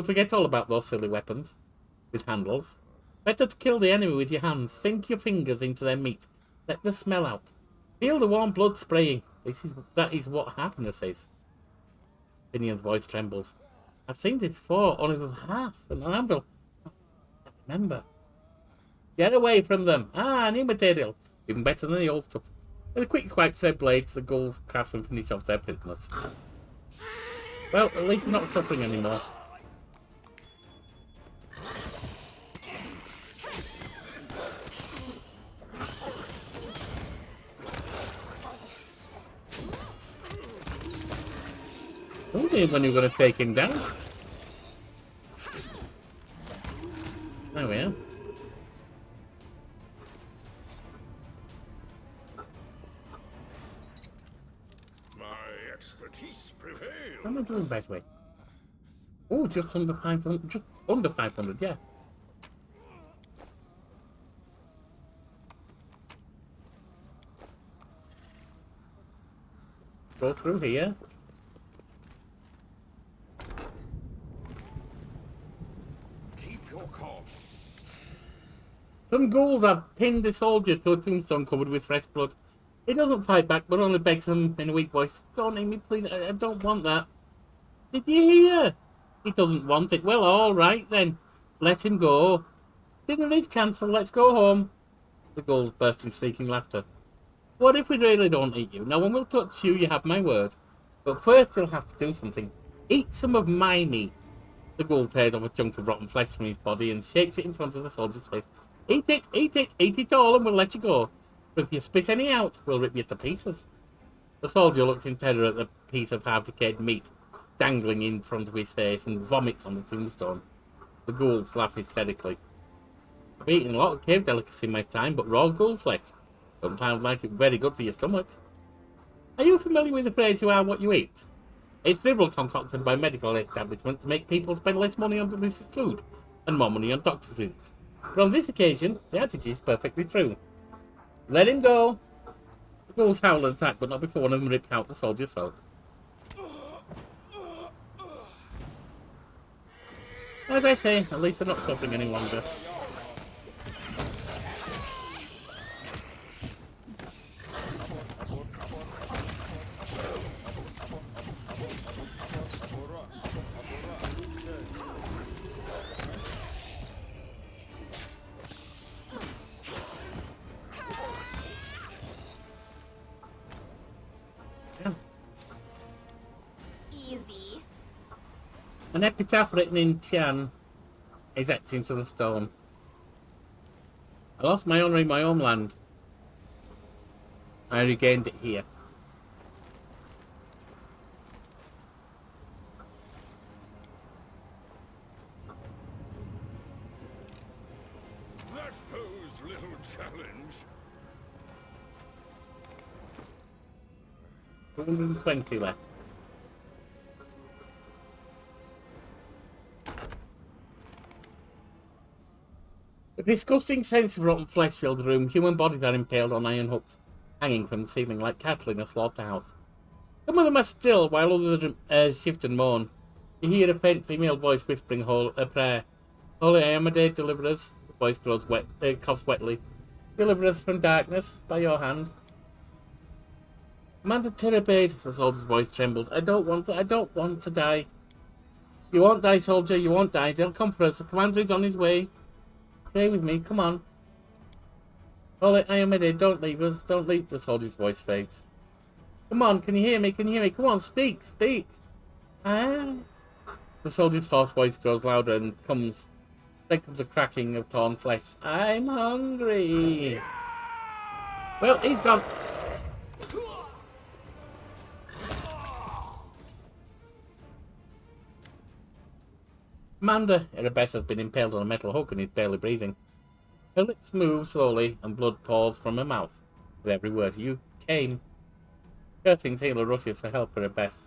forget all about those silly weapons with handles. Better to kill the enemy with your hands. Sink your fingers into their meat. Let the smell out. Feel the warm blood spraying. That is what happiness is. Finian's voice trembles. I've seen this before on his hearth and an anvil. I remember. Get away from them. New material. Even better than the old stuff. With a quick swipe to their blades, the ghouls craftsmen finish off their prisoners. Well, at least they're not suffering anymore. Told you when you were going to take him down. There we are. My expertise prevails. How am I doing, by the way? Oh, just under 500. Just under 500, yeah. Go through here. Keep your calm. Some ghouls have pinned a soldier to a tombstone covered with fresh blood. He doesn't fight back, but only begs them in a weak voice. Don't hit me, please. I don't want that. Did you hear? He doesn't want it. Well, all right then. Let him go. Dinner is cancelled. Let's go home. The ghouls burst in speaking laughter. What if we really don't eat you? No one will touch you. You have my word. But first, you'll have to do something. Eat some of my meat. The ghoul tears off a chunk of rotten flesh from his body and shakes it in front of the soldier's face. Eat it, eat it, eat it all, and we'll let you go. But if you spit any out, we'll rip you to pieces. The soldier looks in terror at the piece of half-decayed meat dangling in front of his face and vomits on the tombstone. The ghouls laugh hysterically. I've eaten a lot of cave delicacy in my time, but raw ghoul flesh don't sound like it's very good for your stomach. Are you familiar with the phrase you are what you eat? It's dribble concocted by medical establishments to make people spend less money on delicious food and more money on doctor's visits. But on this occasion, the adage is perfectly true. Let him go. The ghouls howl and attack, but not before one of them rips out the soldier's throat. As I say, at least they're not suffering any longer. Easy. An epitaph written in Tian is etched into the stone. I lost my honour in my homeland. I regained it here. That posed little challenge. 220 left. A disgusting sense of rotten flesh filled the room. Human bodies are impaled on iron hooks, hanging from the ceiling like cattle in a slaughterhouse. Some of them are still, while others shift and moan. You hear a faint female voice whispering a prayer. Holy I am a dead deliverers. The voice grows wet, coughs wetly. Deliver us from darkness by your hand. Commander Terabade, the soldier's voice trembled. I don't want to die. You won't die, soldier, you won't die. They'll come for us. The commander is on his way. Pray with me, come on. Holy Ayomede, don't leave us. Don't leave. The soldier's voice fades. Come on, can you hear me? Can you hear me? Come on, speak, speak. Ah. The soldier's hoarse voice grows louder and then comes a cracking of torn flesh. I'm hungry. Well, he's gone. Commander Erebeth has been impaled on a metal hook and is barely breathing. Her lips move slowly and blood pours from her mouth. With every word, you came. Cursing, Taylor rushes to help Erebeth.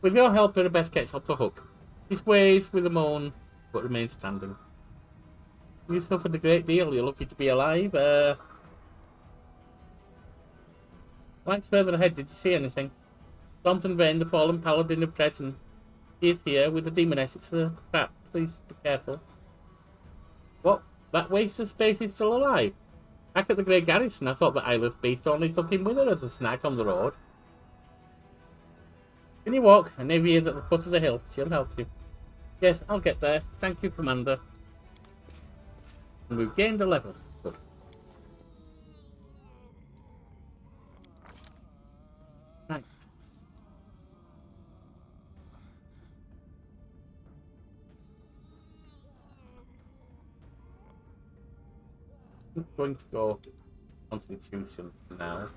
With your help, Erebeth gets off the hook. He sways with a moan, but remains standing. You suffered a great deal. You're lucky to be alive. Lights further ahead. Did you see anything? Thornton Vane, the fallen paladin of Dresden. He is here with the demoness. It's a trap. Please be careful. What? That waste of space is still alive? Back at the Grey Garrison, I thought the Eyeless Beast only took him with her as a snack on the road. Can you walk? A navy is at the foot of the hill. She'll help you. Yes, I'll get there. Thank you, Commander. And we've gained a level. Good. Right. I'm going to go Constitution now.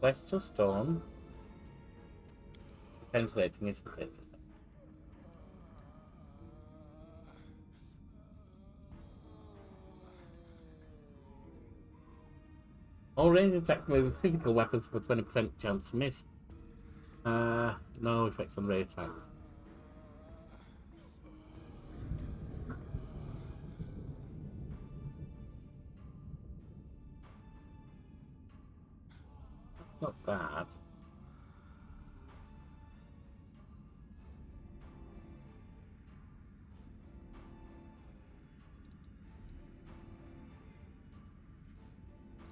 West Storm. Ventilating, isn't it? All range attacks with physical weapons for 20% chance to miss. No effects on ray attacks. Not bad.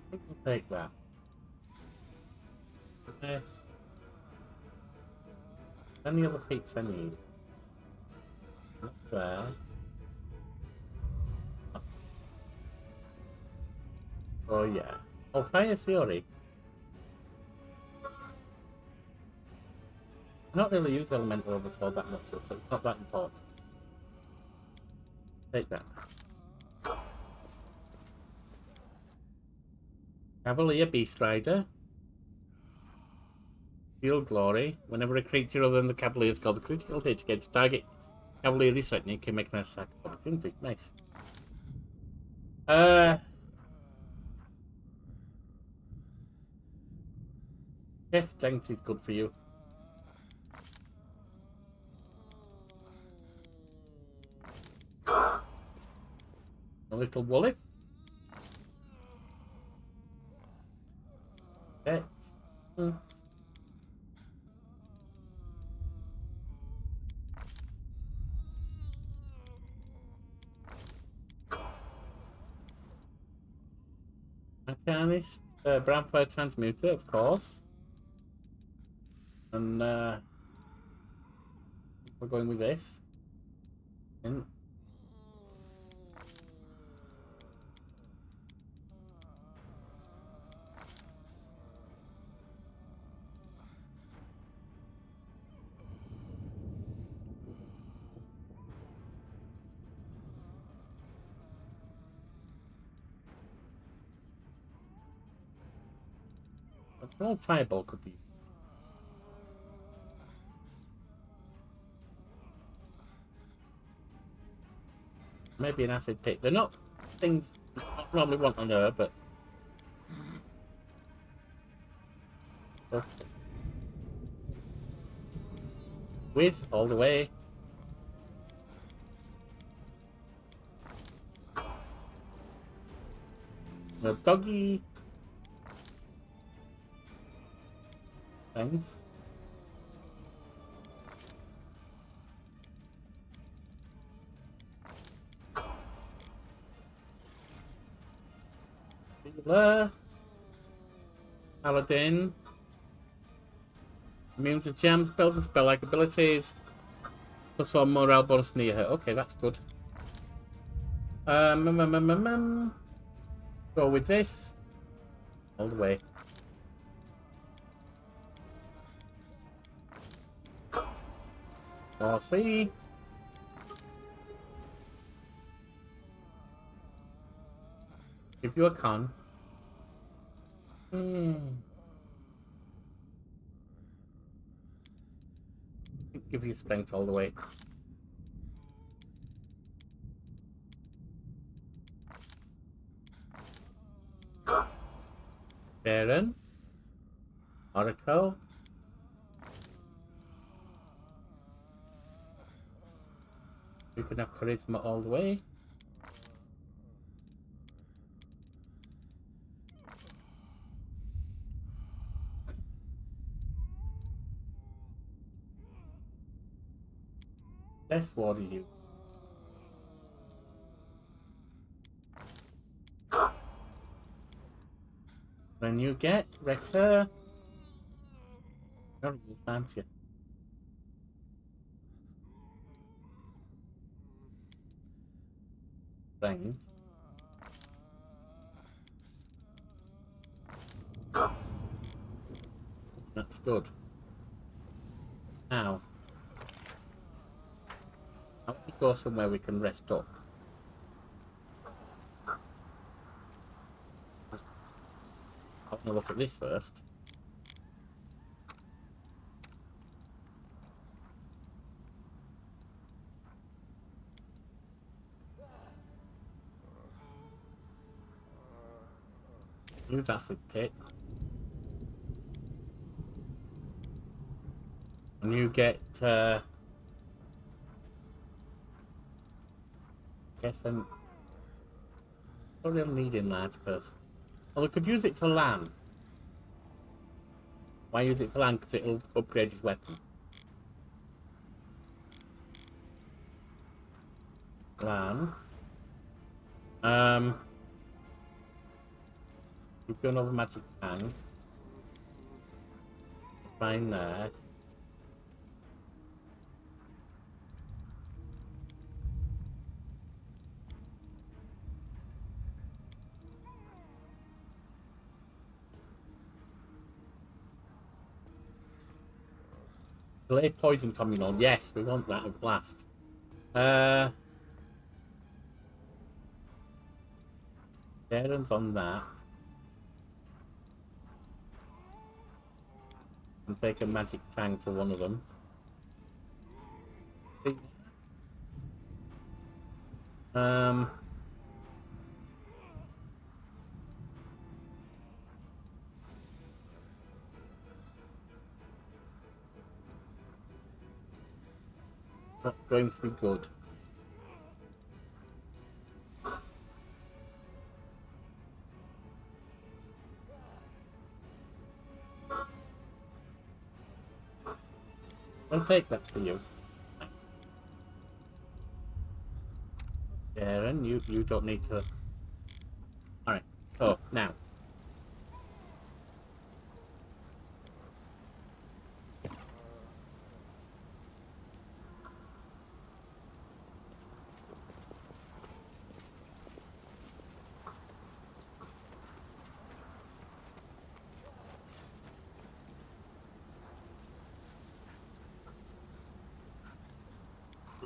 I think we'll take that. Yes. Any other feats I need? Not there. Oh yeah. Oh, Fire Fury. Not really used elemental overflow that much, so it's not that important. Take that. Cavalier Beast Rider. Field Glory. Whenever a creature other than the Cavalier scores a critical hit against target Cavalier is threatening, can make an attack opportunity. Nice. Yes, strength is good for you. A little woolly. Okay. Mechanist, Brown Fire Transmuter, of course. And we're going with this. And a small fireball could be. Maybe an acid pick. They're not things you normally want on her, but. Okay. Whiz all the way. The doggy things. Healer. Paladin. Immune to jam spells and spell-like abilities. Plus 1 morale bonus near her. Okay, that's good. Go with this. All the way. I'll see. Give you a con. Give you strength all the way. Baron. Oracle. You can have charisma all the way. Best ward is you. Then you get Rector. You're a wolf, aren't you? Strength. That's good. Now, how about we go somewhere we can rest up? I want to look at this first. Use acid pit. And you get guess I'm not really needing that person. Well, we could use it for Lan. Why use it for Lan? Because it'll upgrade his weapon. Lan. We've got another magic fang. Fine there. Delay poison coming on. Yes, we want that at last. Darren's on that. And take a magic fang for one of them. Not going to be good. I'll take that for you. Darren, you don't need to. Alright, so now.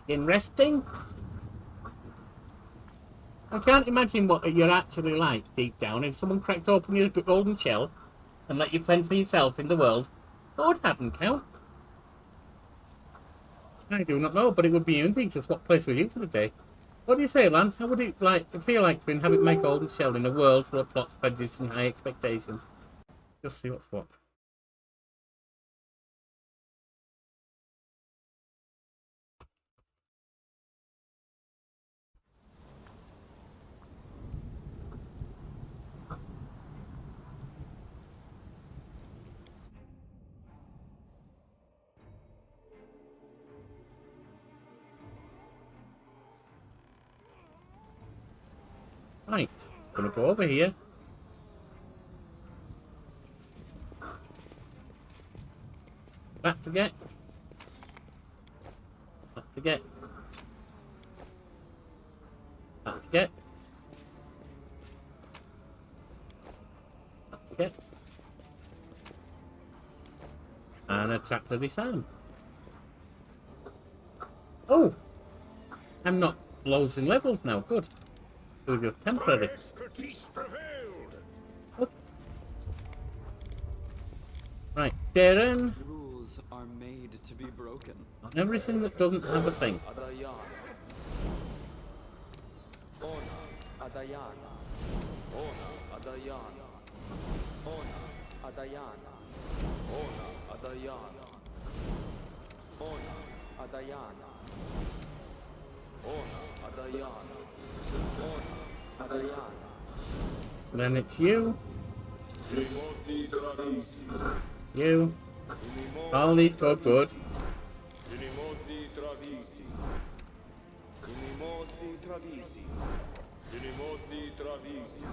Begin resting. I can't imagine what you're actually like deep down. If someone cracked open your golden shell and let you fend for yourself in the world, what would happen, Count? I do not know, but it would be easy to swap place with you for the day. What do you say, Lan? How would it feel like to inhabit my golden shell in a world full of plots, prejudice, and high expectations? Just see what's what. Right, gonna go over here. Back to get. Back to get. Back to get. Back to get. And attack to disarm. Oh! I'm not losing levels now, good. It was just temporary. My expertise prevailed. Okay. Right, Darren. Rules are made to be broken. On everything that doesn't have a thing. Adayan. Ona Adayan. Ona Adayan. Ona Adayan. Ona Adayan. Ona Adayan. Ona Adayan. Ona Adayan. Then it's you. Inimosi Travisi. You. All these go good. Inimosi Travisi. Inimosi Travisi. Inimosi Travisi.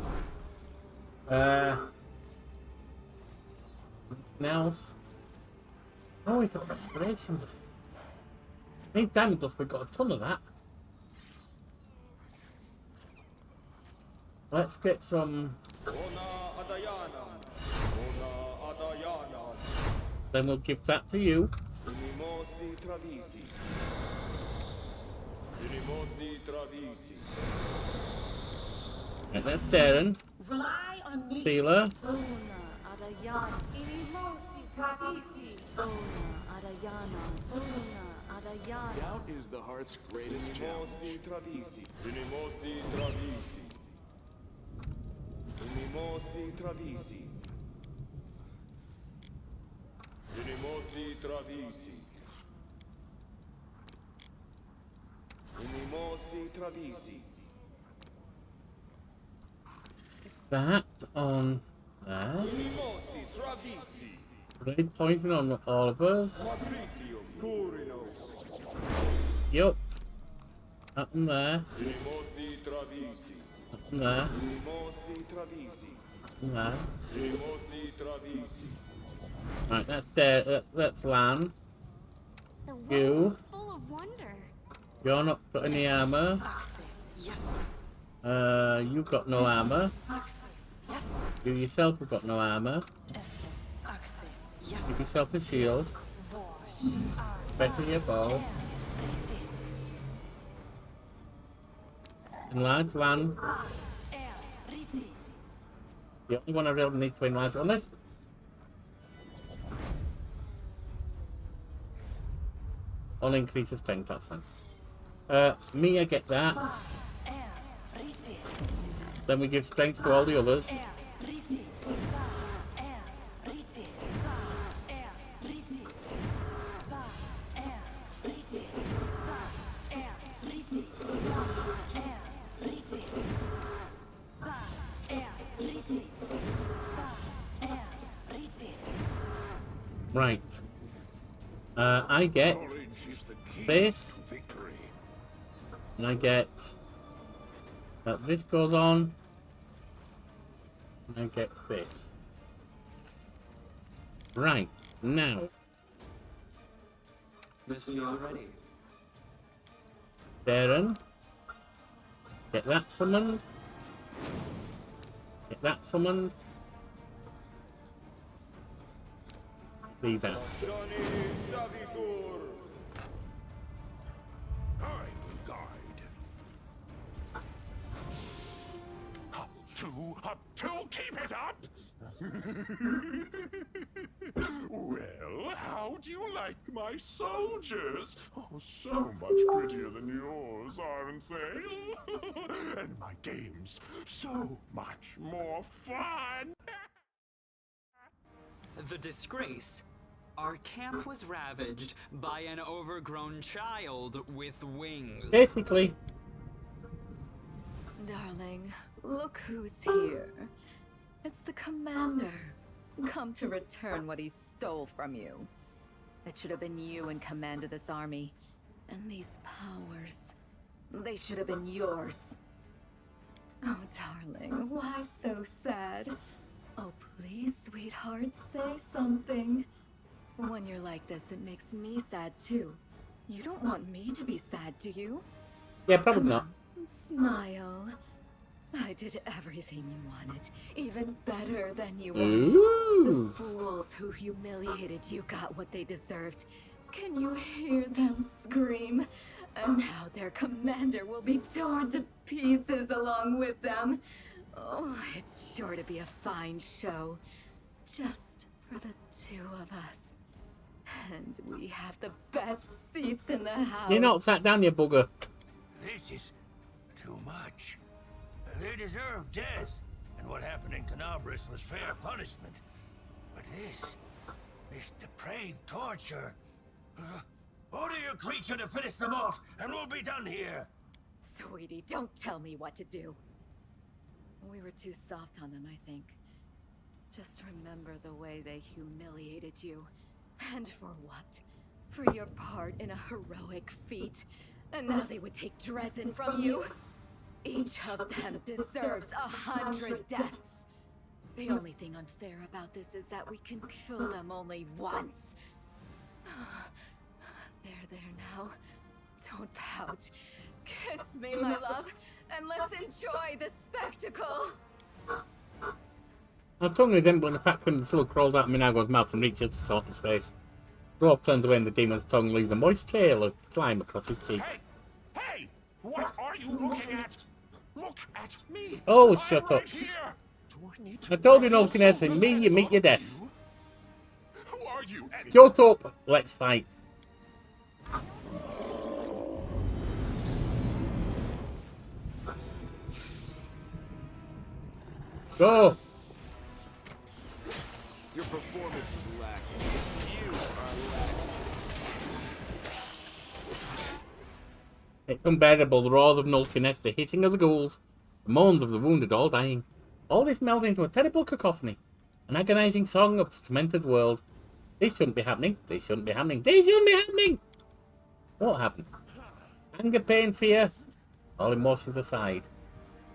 Anything else? Oh, we got restoration. Need damage dust, we got a ton of that. Let's get some. Ona Adayanam. Ona Adayanam. Then we'll give that to you. Inimosi Travisi. Inimosi Travisi. And that's Darren. Rely on me. Sealer. Ona Adayana. Inimosi Travisi. Ona Adayana. Ona Adayana. Doubt is the heart's greatest challenge. Inimosi Travisi. Inimosi Travisi. Inimosi Travisi. Inimosi Travisi. Inimosi Travisi. That on there. Inimosi Travisi. Red poison on all of us. Fabricium Curinos. Yup. That one there. Inimosi Travisi. That one there. Inimosi Travisi. That one there. Inimosi Travisi. Right, that's there. That's Lan. The world You. is full of wonder. You're not got any armor. Yes. You've got no armor. Yes. You yourself have got no armor. Give yourself a shield. Better your bow. Enlarge land. The only one I really need to enlarge on it. I'll increase the strength, that's fine. Mia get that. Then we give strength to all the others. Right. I get Knowledge is the key this, to victory. and I get that this goes on, and I get this. Right, now, Miss me already. Darren, get that summoned, get that summoned, leave that. Johnny Davidur. I will guide. Up to, keep it up! Well, how do you like my soldiers? Oh, so much prettier than yours, aren't they? And my games, so much more fun! The disgrace. Our camp was ravaged by an overgrown child with wings. Basically, Darling, look who's here. It's the commander, come to return what he stole from you. It should have been you in command of this army. And these powers, they should have been yours. Oh, darling, why so sad? Oh, please, sweetheart, say something. When you're like this, it makes me sad too. You don't want me to be sad, do you? Yeah, probably Come not. on, smile. I did everything you wanted, even better than you wanted. Ooh. The fools who humiliated you got what they deserved. Can you hear them scream? And now their commander will be torn to pieces along with them. Oh, it's sure to be a fine show. Just for the two of us. And we have the best seats in the house. You're not sat down, you bugger. This is too much. They deserve death, and what happened in Canabris was fair punishment. But this depraved torture. Order your creature to finish them off, and we'll be done here. Sweetie, don't tell me what to do. We were too soft on them, I think. Just remember the way they humiliated you. And for what? For your part in a heroic feat. And now they would take Dresden from you. Each of them deserves 100 deaths. The only thing unfair about this is that we can kill them only once. There now. Don't pout. Kiss me, my love, and let's enjoy the spectacle. My tongue resembling the fact when the slug crawls out of Minago's mouth and reaches to taunt his face. Dwarf turns away and the demon's tongue leaves a moist trail of slime across his cheek. Hey! Hey! What are you looking at? Look at me! Oh, I'm shut right up. Here. Do I need to I told you write no finesse, your and me, you meet your death. Who are you? Shut up! Let's fight. Go! Your performance is lacking. You are lacking. It's unbearable, the roars of Nulkiness, the hitting of the ghouls, the moans of the wounded all dying. All this melds into a terrible cacophony, an agonizing song of the tormented world. This shouldn't be happening, this shouldn't be happening, this shouldn't be happening! What happened? Anger, pain, fear, all emotions aside.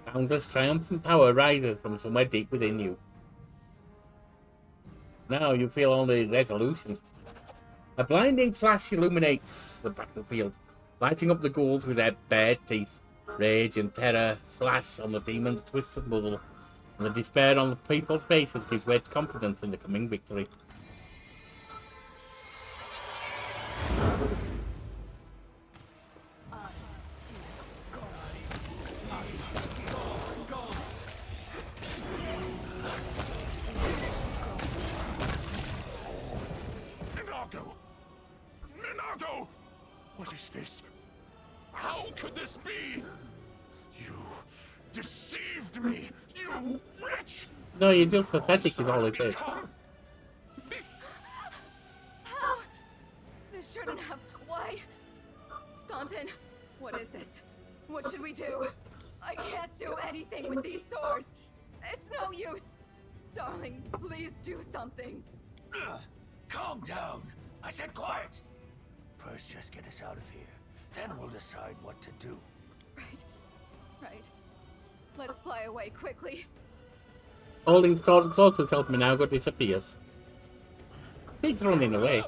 Boundless triumphant power rises from somewhere deep within you. Now you feel only resolution. A blinding flash illuminates the battlefield, lighting up the ghouls with their bared teeth. Rage and terror flash on the demon's twisted muzzle, and the despair on the people's faces gives way to confidence in the coming victory. Minago! What is this? How could this be? You deceived me, you wretch! No, you're just pathetic is all it is. How? This shouldn't have. Why? Staunton, what is this? What should we do? I can't do anything with these swords. It's no use. Darling, please do something. Calm down. I said quiet. First, just get us out of here. Then we'll decide what to do. Right. Let's fly away quickly. Holding Staunton close as help Minago disappears. He's running away.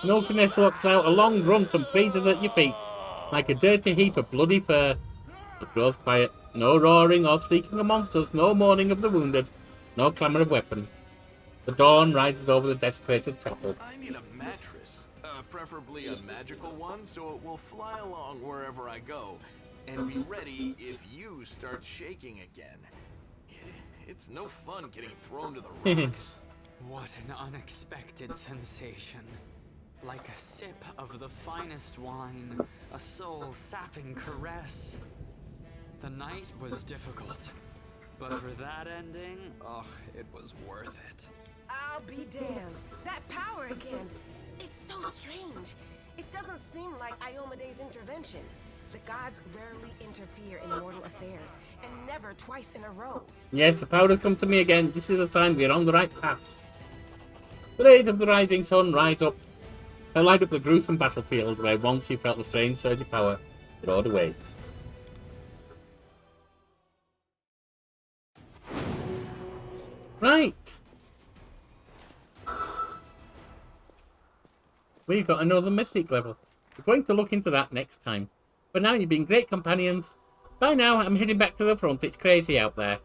Nulkiness walks out a long grunt and freezes at your feet, like a dirty heap of bloody fur. It grows quiet. No roaring or shrieking of monsters, no mourning of the wounded, no clamour of weapon. The dawn rises over the desecrated chapel. I need a mattress, preferably a magical one, so it will fly along wherever I go, and be ready if you start shaking again. It's no fun getting thrown to the rocks. What an unexpected sensation. Like a sip of the finest wine, a soul-sapping caress. The night was difficult, but for that ending, oh, it was worth it. I'll be damned. That power again. It's so strange. It doesn't seem like Iomede's intervention. The gods rarely interfere in mortal affairs, and never twice in a row. Yes, the power has come to me again. This is the time we are on the right path. The rays of the rising sun rise up and light up the gruesome battlefield where once you felt the strange surge of power. It all awaits. Right. We've got another Mystic level. We're going to look into that next time. For now, you've been great companions. Bye now, I'm heading back to the front. It's crazy out there.